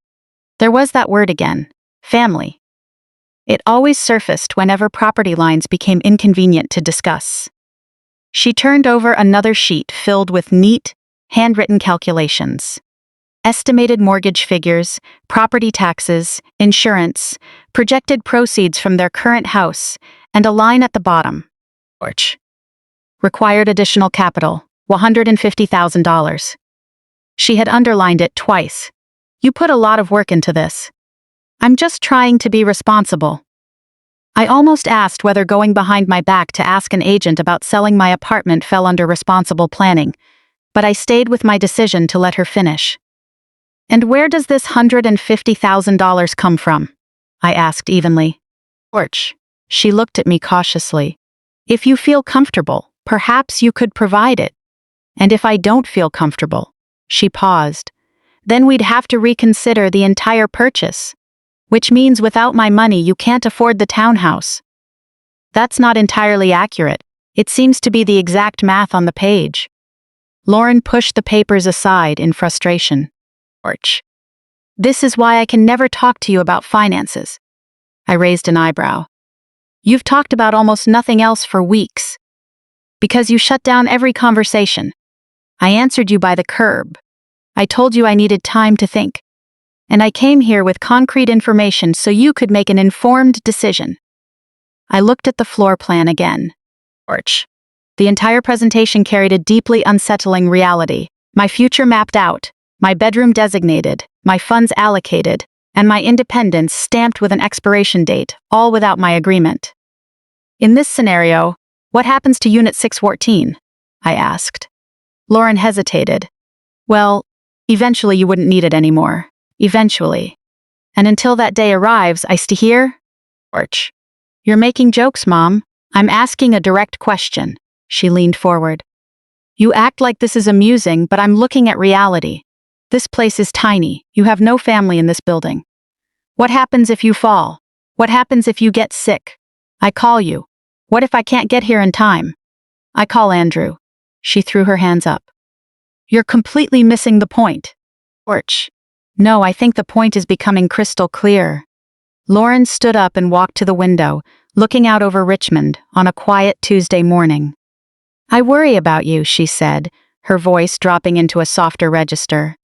There was that word again, family. It always surfaced whenever property lines became inconvenient to discuss. She turned over another sheet filled with neat, handwritten calculations. Estimated mortgage figures, property taxes, insurance, projected proceeds from their current house, and a line at the bottom. Required additional capital, $150,000. She had underlined it twice. You put a lot of work into this. I'm just trying to be responsible. I almost asked whether going behind my back to ask an agent about selling my apartment fell under responsible planning, but I stayed with my decision to let her finish. And where does this $150,000 come from? I asked evenly. She looked at me cautiously. If you feel comfortable, perhaps you could provide it. And if I don't feel comfortable, she paused, then we'd have to reconsider the entire purchase, which means without my money you can't afford the townhouse. That's not entirely accurate. It seems to be the exact math on the page. Lauren pushed the papers aside in frustration. This is why I can never talk to you about finances. I raised an eyebrow. You've talked about almost nothing else for weeks. Because you shut down every conversation. I answered you by the curb. I told you I needed time to think. And I came here with concrete information so you could make an informed decision. I looked at the floor plan again. The entire presentation carried a deeply unsettling reality. My future mapped out, my bedroom designated, my funds allocated, and my independence stamped with an expiration date, all without my agreement. In this scenario, what happens to Unit 614? I asked. Lauren hesitated. Well, eventually you wouldn't need it anymore. Eventually. And until that day arrives, I stay here? You're making jokes, Mom. I'm asking a direct question. She leaned forward. You act like this is amusing, but I'm looking at reality. This place is tiny. You have no family in this building. What happens if you fall? What happens if you get sick? I call you. What if I can't get here in time? I call Andrew. She threw her hands up. You're completely missing the point. No, I think the point is becoming crystal clear. Lauren stood up and walked to the window, looking out over Richmond on a quiet Tuesday morning. I worry about you, she said, her voice dropping into a softer register.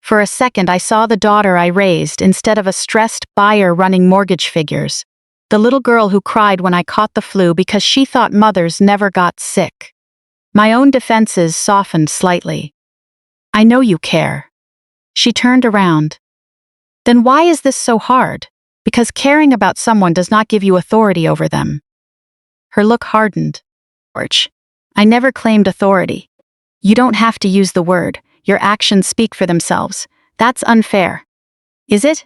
For a second I saw the daughter I raised instead of a stressed buyer running mortgage figures. The little girl who cried when I caught the flu because she thought mothers never got sick. My own defenses softened slightly. I know you care. She turned around. Then why is this so hard? Because caring about someone does not give you authority over them. Her look hardened. I never claimed authority. You don't have to use the word. Your actions speak for themselves. That's unfair. Is it?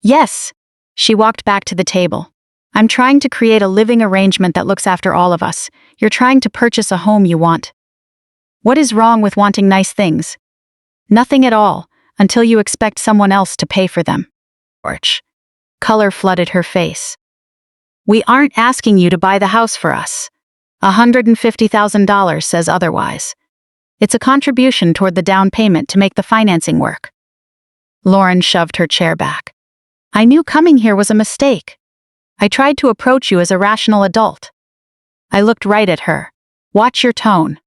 Yes. She walked back to the table. I'm trying to create a living arrangement that looks after all of us. You're trying to purchase a home you want. What is wrong with wanting nice things? Nothing at all, until you expect someone else to pay for them. Color flooded her face. We aren't asking you to buy the house for us. $150,000 says otherwise. It's a contribution toward the down payment to make the financing work. Lauren shoved her chair back. I knew coming here was a mistake. I tried to approach you as a rational adult. I looked right at her. Watch your tone.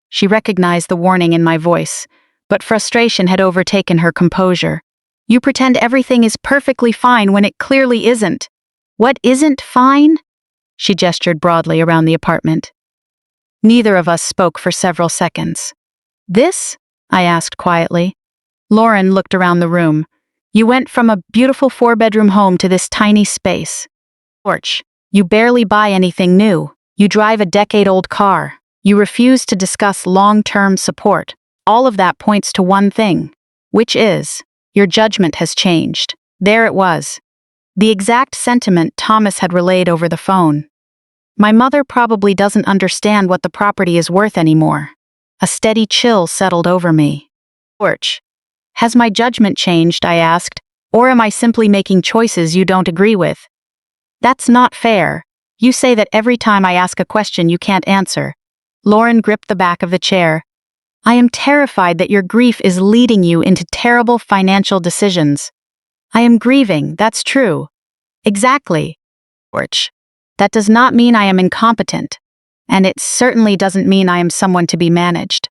She recognized the warning in my voice, but frustration had overtaken her composure. You pretend everything is perfectly fine when it clearly isn't. What isn't fine? She gestured broadly around the apartment. Neither of us spoke for several seconds. This? I asked quietly. Lauren looked around the room. You went from a beautiful 4-bedroom home to this tiny space. Porch. You barely buy anything new. You drive a decade-old car. You refuse to discuss long-term support. All of that points to one thing, which is, your judgment has changed. There it was. The exact sentiment Thomas had relayed over the phone. My mother probably doesn't understand what the property is worth anymore. A steady chill settled over me. Porch. Has my judgment changed, I asked, or am I simply making choices you don't agree with? That's not fair. You say that every time I ask a question you can't answer. Lauren gripped the back of the chair. I am terrified that your grief is leading you into terrible financial decisions. I am grieving, that's true. Exactly. Porch. That does not mean I am incompetent. And it certainly doesn't mean I am someone to be managed.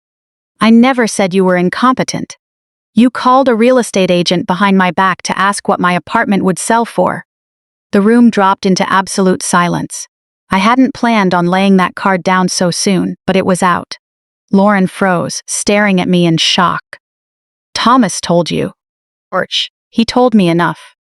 I never said you were incompetent. You called a real estate agent behind my back to ask what my apartment would sell for. The room dropped into absolute silence. I hadn't planned on laying that card down so soon, but it was out. Lauren froze, staring at me in shock. Thomas told you. Porch. He told me enough.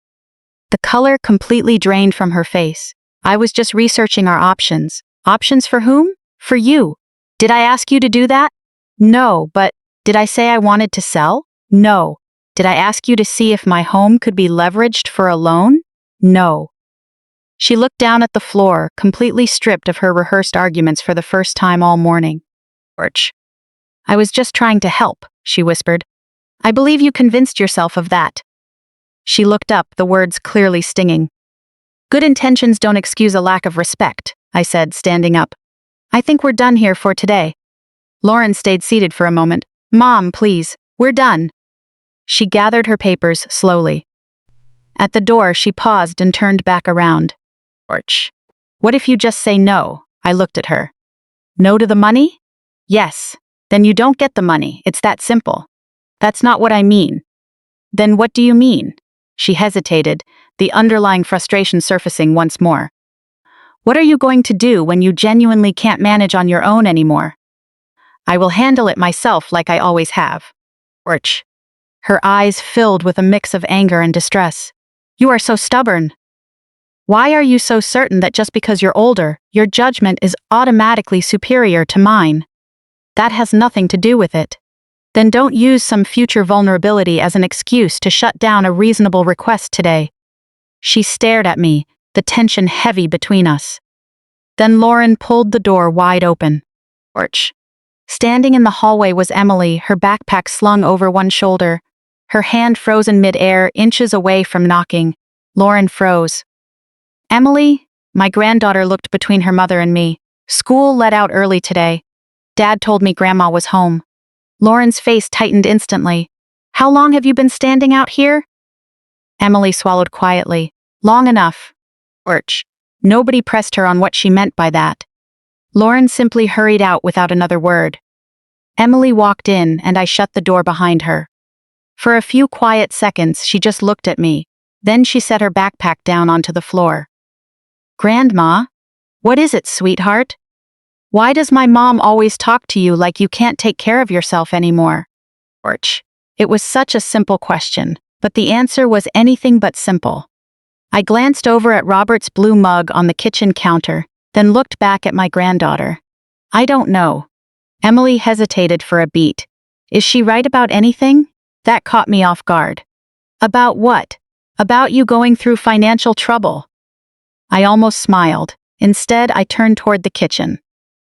The color completely drained from her face. I was just researching our options. Options for whom? For you. Did I ask you to do that? No, but did I say I wanted to sell? No. Did I ask you to see if my home could be leveraged for a loan? No. She looked down at the floor, completely stripped of her rehearsed arguments for the first time all morning. Porch. I was just trying to help, she whispered. I believe you convinced yourself of that. She looked up, the words clearly stinging. Good intentions don't excuse a lack of respect, I said, standing up. I think we're done here for today. Lauren stayed seated for a moment. Mom, please, we're done. She gathered her papers slowly. At the door, she paused and turned back around. Porch. What if you just say no? I looked at her. No to the money? Yes. Then you don't get the money. It's that simple. That's not what I mean. Then what do you mean? She hesitated, the underlying frustration surfacing once more. What are you going to do when you genuinely can't manage on your own anymore? I will handle it myself like I always have. Porch. Her eyes filled with a mix of anger and distress. You are so stubborn. Why are you so certain that just because you're older, your judgment is automatically superior to mine? That has nothing to do with it. Then don't use some future vulnerability as an excuse to shut down a reasonable request today. She stared at me, the tension heavy between us. Then Lauren pulled the door wide open. Porch. Standing in the hallway was Emily, her backpack slung over one shoulder, her hand frozen mid-air, inches away from knocking. Lauren froze. Emily? My granddaughter looked between her mother and me. School let out early today. Dad told me Grandma was home. Lauren's face tightened instantly. How long have you been standing out here? Emily swallowed quietly. Long enough. Porch. Nobody pressed her on what she meant by that. Lauren simply hurried out without another word. Emily walked in, and I shut the door behind her. For a few quiet seconds, she just looked at me. Then she set her backpack down onto the floor. Grandma? What is it, sweetheart? Why does my mom always talk to you like you can't take care of yourself anymore? Porch. It was such a simple question, but the answer was anything but simple. I glanced over at Robert's blue mug on the kitchen counter, then looked back at my granddaughter. I don't know. Emily hesitated for a beat. Is she right about anything? That caught me off guard. About what? About you going through financial trouble. I almost smiled. Instead, I turned toward the kitchen.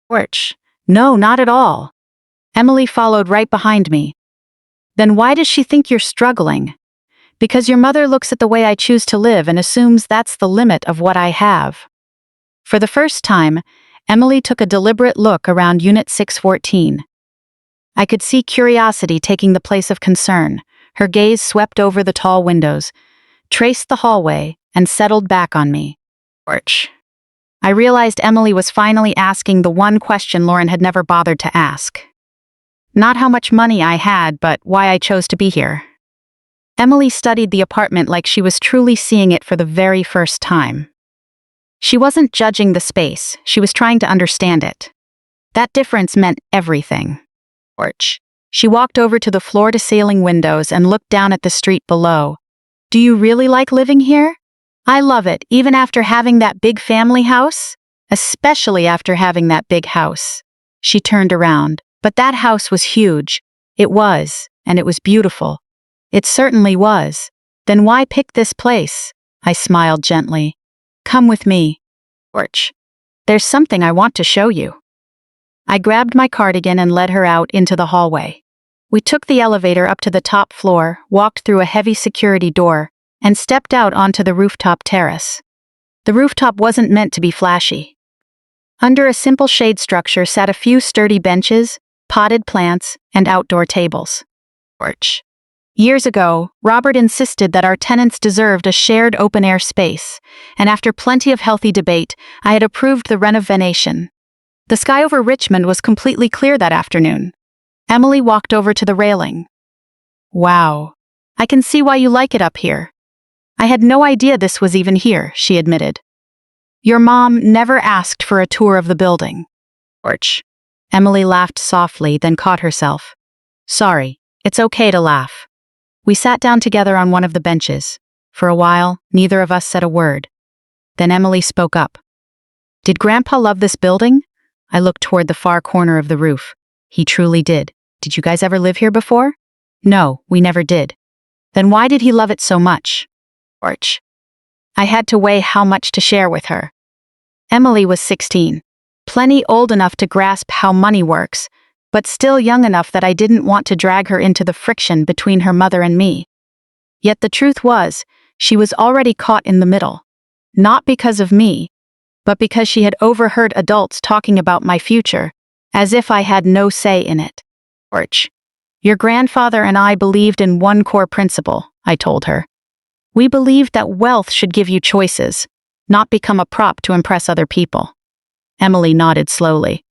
Porch. No, not at all. Emily followed right behind me. Then why does she think you're struggling? Because your mother looks at the way I choose to live and assumes that's the limit of what I have. For the first time, Emily took a deliberate look around Unit 614. I could see curiosity taking the place of concern. Her gaze swept over the tall windows, traced the hallway, and settled back on me. Porch. I realized Emily was finally asking the one question Lauren had never bothered to ask. Not how much money I had, but why I chose to be here. Emily studied the apartment like she was truly seeing it for the very first time. She wasn't judging the space, she was trying to understand it. That difference meant everything. Porch. She walked over to the floor-to-ceiling windows and looked down at the street below. Do you really like living here? I love it, even after having that big family house? Especially after having that big house. She turned around, but that house was huge. It was, and it was beautiful. It certainly was. Then why pick this place? I smiled gently. Come with me. Porch. There's something I want to show you. I grabbed my cardigan and led her out into the hallway. We took the elevator up to the top floor, walked through a heavy security door, and stepped out onto the rooftop terrace. The rooftop wasn't meant to be flashy. Under a simple shade structure sat a few sturdy benches, potted plants, and outdoor tables. Porch. Years ago, Robert insisted that our tenants deserved a shared open-air space, and after plenty of healthy debate, I had approved the renovation. The sky over Richmond was completely clear that afternoon. Emily walked over to the railing. Wow. I can see why you like it up here. I had no idea this was even here, she admitted. Your mom never asked for a tour of the building. Porch. Emily laughed softly, then caught herself. Sorry, it's okay to laugh. We sat down together on one of the benches. For a while, neither of us said a word. Then Emily spoke up. Did Grandpa love this building? I looked toward the far corner of the roof. He truly did. Did you guys ever live here before? No, we never did. Then why did he love it so much? Porch. I had to weigh how much to share with her. Emily was 16. Plenty old enough to grasp how money works, but still young enough that I didn't want to drag her into the friction between her mother and me. Yet the truth was, she was already caught in the middle. Not because of me, but because she had overheard adults talking about my future, as if I had no say in it. Porch. Your grandfather and I believed in one core principle, I told her. We believed that wealth should give you choices, not become a prop to impress other people. Emily nodded slowly.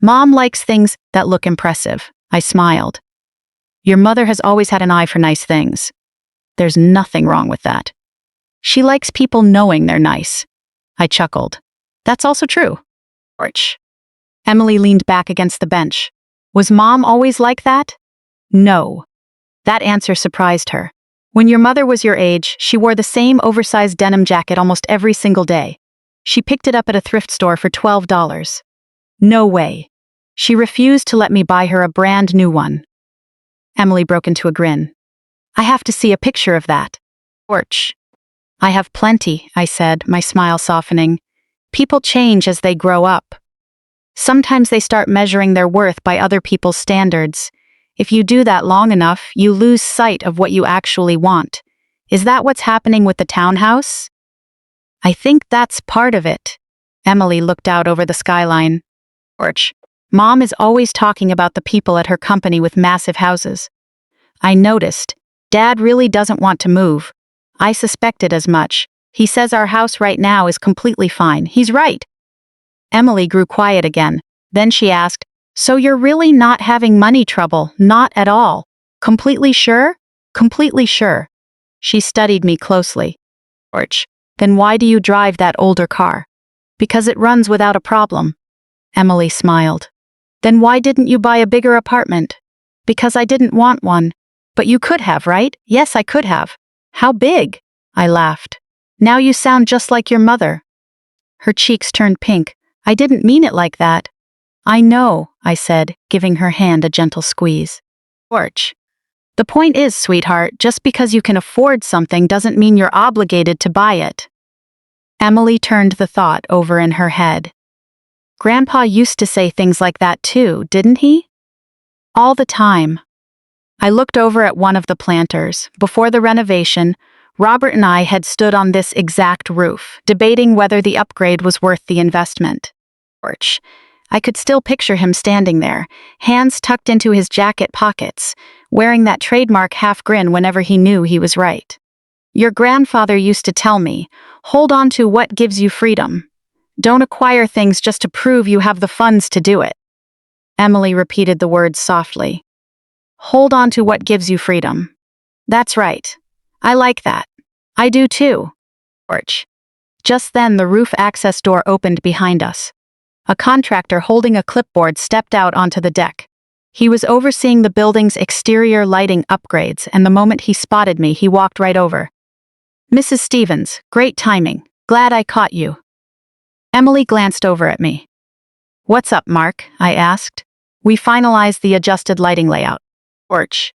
Mom likes things that look impressive. I smiled. Your mother has always had an eye for nice things. There's nothing wrong with that. She likes people knowing they're nice. I chuckled. That's also true. Porch. Emily leaned back against the bench. Was Mom always like that? No. That answer surprised her. When your mother was your age, she wore the same oversized denim jacket almost every single day. She picked it up at a thrift store for $12. No way. She refused to let me buy her a brand new one. Emily broke into a grin. I have to see a picture of that. Porch. I have plenty, I said, my smile softening. People change as they grow up. Sometimes they start measuring their worth by other people's standards. If you do that long enough, you lose sight of what you actually want. Is that what's happening with the townhouse? I think that's part of it. Emily looked out over the skyline. Porch. Mom is always talking about the people at her company with massive houses. I noticed. Dad really doesn't want to move. I suspected as much. He says our house right now is completely fine. He's right. Emily grew quiet again. Then she asked, so you're really not having money trouble? Not at all. Completely sure? Completely sure. She studied me closely. Porch. Then why do you drive that older car? Because it runs without a problem. Emily smiled. Then why didn't you buy a bigger apartment? Because I didn't want one. But you could have, right? Yes, I could have. How big? I laughed. Now you sound just like your mother. Her cheeks turned pink. I didn't mean it like that. I know, I said, giving her hand a gentle squeeze. Porch. The point is, sweetheart, just because you can afford something doesn't mean you're obligated to buy it. Emily turned the thought over in her head. Grandpa used to say things like that too, didn't he? All the time. I looked over at one of the planters. Before the renovation, Robert and I had stood on this exact roof, debating whether the upgrade was worth the investment. Porch. I could still picture him standing there, hands tucked into his jacket pockets, wearing that trademark half grin whenever he knew he was right. Your grandfather used to tell me, hold on to what gives you freedom. Don't acquire things just to prove you have the funds to do it. Emily repeated the words softly. Hold on to what gives you freedom. That's right. I like that. I do too. Porch. Just then the roof access door opened behind us. A contractor holding a clipboard stepped out onto the deck. He was overseeing the building's exterior lighting upgrades, and the moment he spotted me, he walked right over. "Mrs. Stevens, great timing. Glad I caught you." Emily glanced over at me. "What's up, Mark?" I asked. "We finalized the adjusted lighting layout. Porch.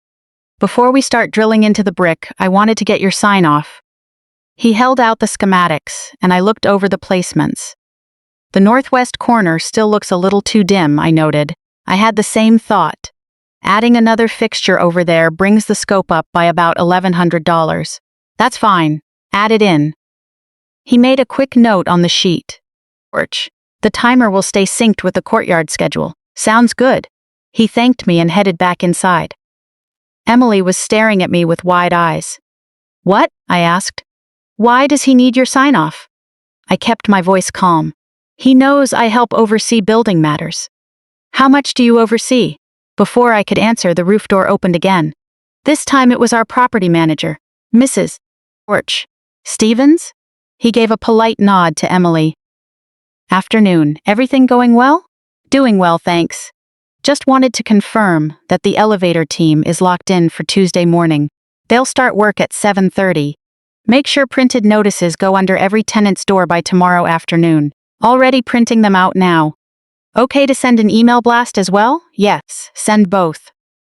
Before we start drilling into the brick, I wanted to get your sign-off." He held out the schematics, and I looked over the placements. "The northwest corner still looks a little too dim," I noted. I had the same thought. Adding another fixture over there brings the scope up by about $1,100. "That's fine. Add it in." He made a quick note on the sheet. "Porch. The timer will stay synced with the courtyard schedule. Sounds good." He thanked me and headed back inside. Emily was staring at me with wide eyes. "What?" I asked. "Why does he need your sign-off?" I kept my voice calm. "He knows I help oversee building matters." "How much do you oversee?" Before I could answer, the roof door opened again. This time it was our property manager, Mrs. Porch. "Stevens?" He gave a polite nod to Emily. "Afternoon. Everything going well?" "Doing well, thanks. Just wanted to confirm that the elevator team is locked in for Tuesday morning. They'll start work at 7:30. Make sure printed notices go under every tenant's door by tomorrow afternoon. Already printing them out now. Okay to send an email blast as well?" "Yes, send both."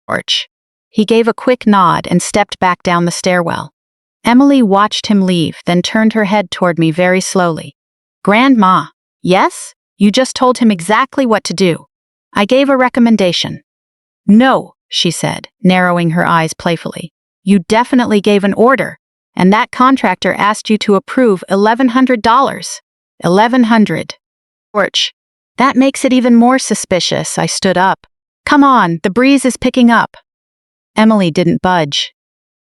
Porch. He gave a quick nod and stepped back down the stairwell. Emily watched him leave, then turned her head toward me very slowly. "Grandma." "Yes? You just told him exactly what to do." I gave a recommendation. "No," she said, narrowing her eyes playfully. "You definitely gave an order, and that contractor asked you to approve $1,100. $1,100. Porch. That makes it even more suspicious." I stood up. "Come on, the breeze is picking up." Emily didn't budge.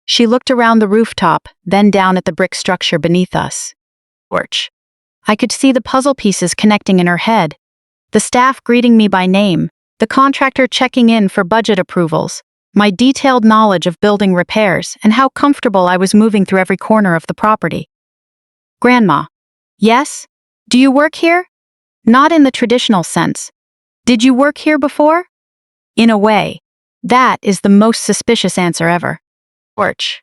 She looked around the rooftop, then down at the brick structure beneath us. Porch. I could see the puzzle pieces connecting in her head. The staff greeting me by name, the contractor checking in for budget approvals, my detailed knowledge of building repairs, and how comfortable I was moving through every corner of the property. "Grandma." "Yes? Do you work here?" "Not in the traditional sense. Did you work here before?" "In a way." That is the most suspicious answer ever. Porch.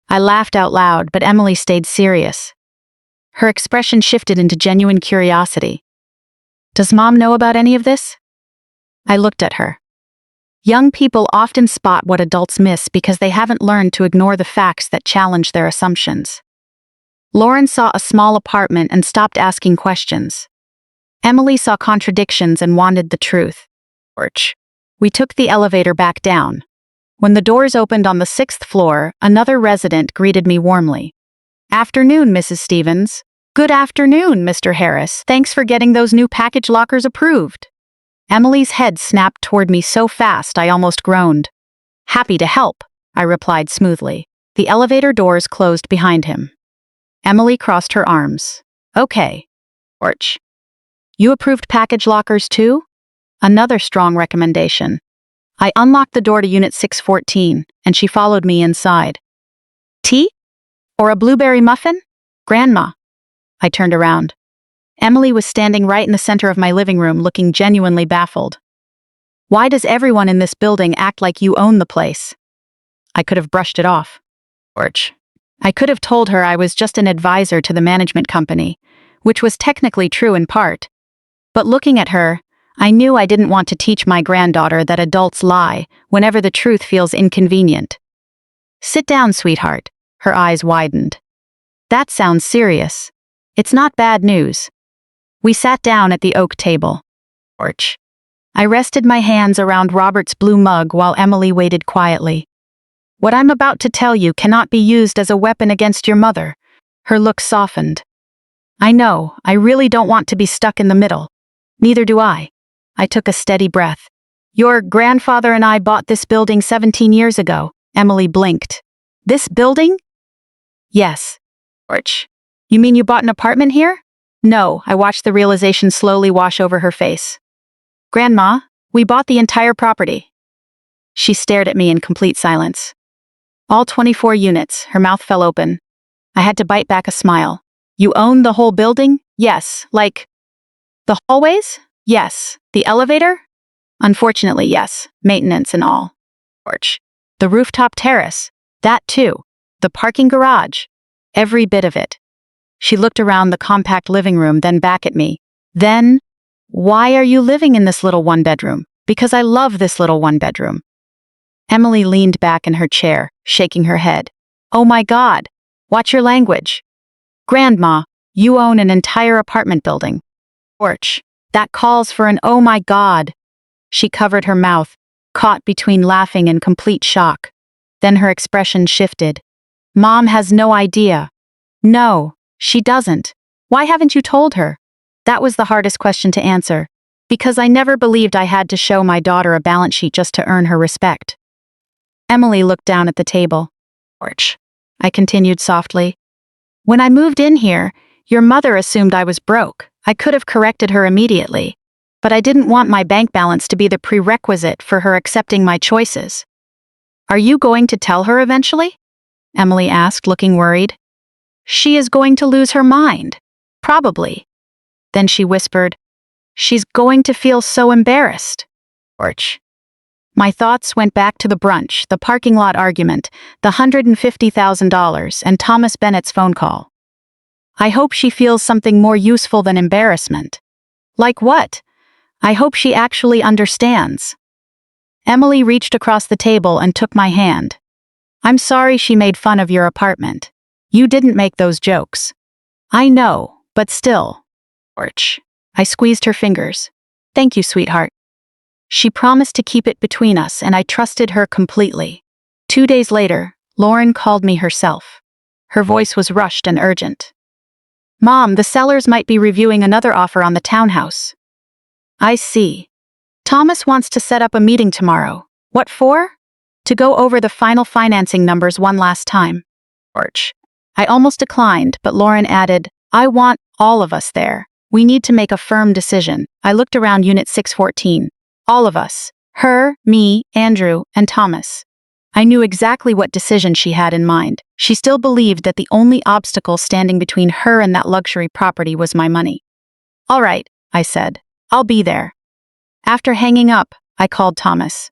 I laughed out loud, but Emily stayed serious. Her expression shifted into genuine curiosity. "Does Mom know about any of this?" I looked at her. Young people often spot what adults miss because they haven't learned to ignore the facts that challenge their assumptions. Lauren saw a small apartment and stopped asking questions. Emily saw contradictions and wanted the truth. Porch. We took the elevator back down. When the doors opened on the 6th floor, another resident greeted me warmly. "Afternoon, Mrs. Stevens." "Good afternoon, Mr. Harris. Thanks for getting those new package lockers approved." Emily's head snapped toward me so fast I almost groaned. "Happy to help," I replied smoothly. The elevator doors closed behind him. Emily crossed her arms. "Okay." Porch. "You approved package lockers too?" Another strong recommendation. I unlocked the door to Unit 614, and she followed me inside. "Tea? Or a blueberry muffin?" "Grandma." I turned around. Emily was standing right in the center of my living room, looking genuinely baffled. "Why does everyone in this building act like you own the place?" I could have brushed it off. Porch. I could have told her I was just an advisor to the management company, which was technically true in part. But looking at her, I knew I didn't want to teach my granddaughter that adults lie whenever the truth feels inconvenient. "Sit down, sweetheart." Her eyes widened. "That sounds serious. It's not bad news." We sat down at the oak table. Porch. I rested my hands around Robert's blue mug while Emily waited quietly. "What I'm about to tell you cannot be used as a weapon against your mother." Her look softened. "I know, I really don't want to be stuck in the middle." "Neither do I." I took a steady breath. "Your grandfather and I bought this building 17 years ago." Emily blinked. "This building?" "Yes." Porch. "You mean you bought an apartment here?" "No." I watched the realization slowly wash over her face. "Grandma, we bought the entire property." She stared at me in complete silence. "All 24 units." Her mouth fell open. I had to bite back a smile. "You own the whole building?" "Yes." "Like the hallways?" "Yes." "The elevator?" Unfortunately, yes, maintenance and all. Porch. The rooftop terrace. That too. The parking garage. Every bit of it. She looked around the compact living room, then back at me. Then, why are you living in this little one-bedroom? Because I love this little one-bedroom. Emily leaned back in her chair, shaking her head. Oh my God! Watch your language. Grandma, you own an entire apartment building. Porch. That calls for an oh my God. She covered her mouth, caught between laughing and complete shock. Then her expression shifted. Mom has no idea. No, she doesn't. Why haven't you told her? That was the hardest question to answer, because I never believed I had to show my daughter a balance sheet just to earn her respect. Emily looked down at the table. Porch. I continued softly. When I moved in here, your mother assumed I was broke. I could have corrected her immediately, but I didn't want my bank balance to be the prerequisite for her accepting my choices. Are you going to tell her eventually? Emily asked, looking worried. She is going to lose her mind. Probably. Then she whispered, she's going to feel so embarrassed. Porch. My thoughts went back to the brunch, the parking lot argument, the $150,000, and Thomas Bennett's phone call. I hope she feels something more useful than embarrassment. Like what? I hope she actually understands. Emily reached across the table and took my hand. I'm sorry she made fun of your apartment. You didn't make those jokes. I know, but still. Porch. I squeezed her fingers. Thank you, sweetheart. She promised to keep it between us, and I trusted her completely. 2 days later, Lauren called me herself. Her voice was rushed and urgent. Mom, the sellers might be reviewing another offer on the townhouse. I see. Thomas wants to set up a meeting tomorrow. What for? To go over the final financing numbers one last time. Porch. I almost declined, but Lauren added, I want all of us there. We need to make a firm decision. I looked around Unit 614. All of us. Her, me, Andrew, and Thomas. I knew exactly what decision she had in mind. She still believed that the only obstacle standing between her and that luxury property was my money. All right, I said. I'll be there. After hanging up, I called Thomas.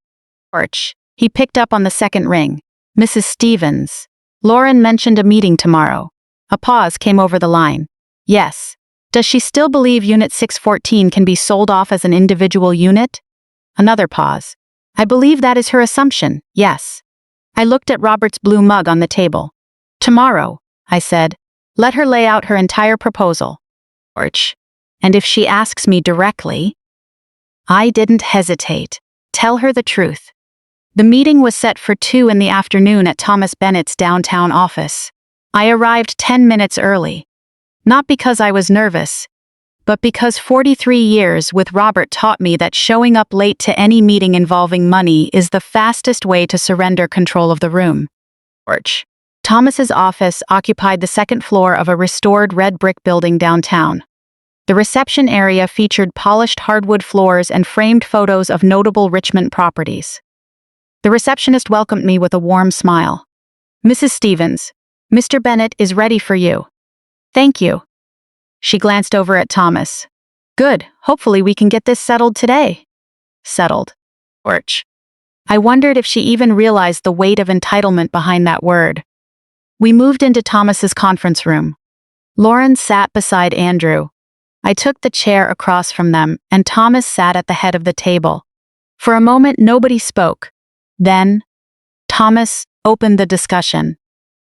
Porch. He picked up on the second ring. Mrs. Stevens. Lauren mentioned a meeting tomorrow. A pause came over the line. Yes. Does she still believe Unit 614 can be sold off as an individual unit? Another pause. I believe that is her assumption, yes. I looked at Robert's blue mug on the table. Tomorrow, I said, let her lay out her entire proposal. Porch. And if she asks me directly? I didn't hesitate. Tell her the truth. The meeting was set for 2 in the afternoon at Thomas Bennett's downtown office. I arrived 10 minutes early. Not because I was nervous, but because 43 years with Robert taught me that showing up late to any meeting involving money is the fastest way to surrender control of the room. Porch. Thomas's office occupied the second floor of a restored red brick building downtown. The reception area featured polished hardwood floors and framed photos of notable Richmond properties. The receptionist welcomed me with a warm smile. Mrs. Stevens, Mr. Bennett is ready for you. Thank you. She glanced over at Thomas. Good, hopefully we can get this settled today. Settled. Porch. I wondered if she even realized the weight of entitlement behind that word. We moved into Thomas's conference room. Lauren sat beside Andrew. I took the chair across from them, and Thomas sat at the head of the table. For a moment, nobody spoke. Then, Thomas opened the discussion.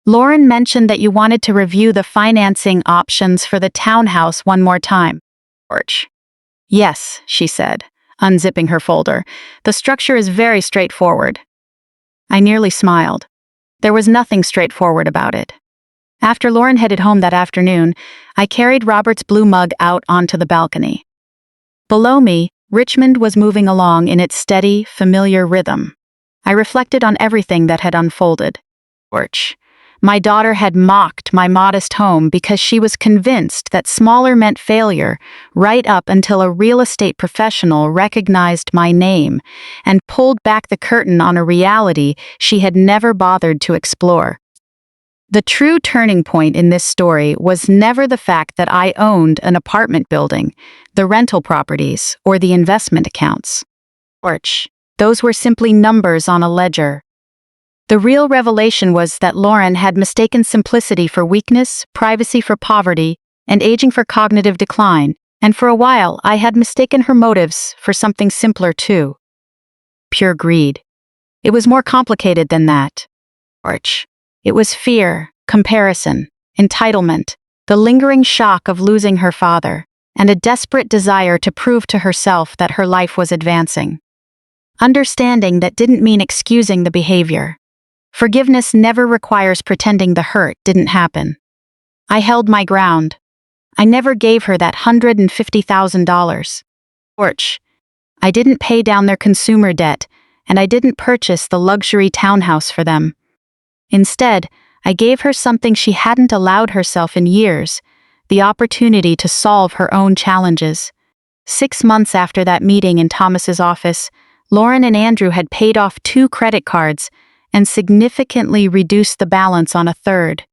Lauren mentioned that you wanted to review the financing options for the townhouse one more time. Porch. Yes, she said, unzipping her folder. The structure is very straightforward. I nearly smiled. There was nothing straightforward about it. After Lauren headed home that afternoon, I carried Robert's blue mug out onto the balcony. Below me, Richmond was moving along in its steady, familiar rhythm. I reflected on everything that had unfolded. Porch. My daughter had mocked my modest home because she was convinced that smaller meant failure, right up until a real estate professional recognized my name and pulled back the curtain on a reality she had never bothered to explore. The true turning point in this story was never the fact that I owned an apartment building, the rental properties, or the investment accounts. Porch. Those were simply numbers on a ledger. The real revelation was that Lauren had mistaken simplicity for weakness, privacy for poverty, and aging for cognitive decline, and for a while I had mistaken her motives for something simpler too. Pure greed. It was more complicated than that. Porch. It was fear, comparison, entitlement, the lingering shock of losing her father, and a desperate desire to prove to herself that her life was advancing. Understanding that didn't mean excusing the behavior. Forgiveness never requires pretending the hurt didn't happen. I held my ground. I never gave her that $150,000. Porch. I didn't pay down their consumer debt, and I didn't purchase the luxury townhouse for them. Instead, I gave her something she hadn't allowed herself in years, the opportunity to solve her own challenges. 6 months after that meeting in Thomas's office, Lauren and Andrew had paid off 2 credit cards and significantly reduced the balance on a third.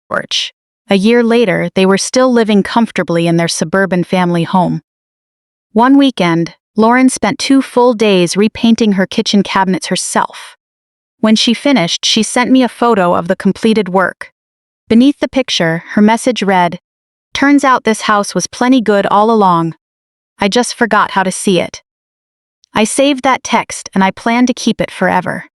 Porch. A year later, they were still living comfortably in their suburban family home. One weekend, Lauren spent 2 full days repainting her kitchen cabinets herself. When she finished, she sent me a photo of the completed work. Beneath the picture, her message read, "Turns out this house was plenty good all along. I just forgot how to see it." I saved that text and I plan to keep it forever.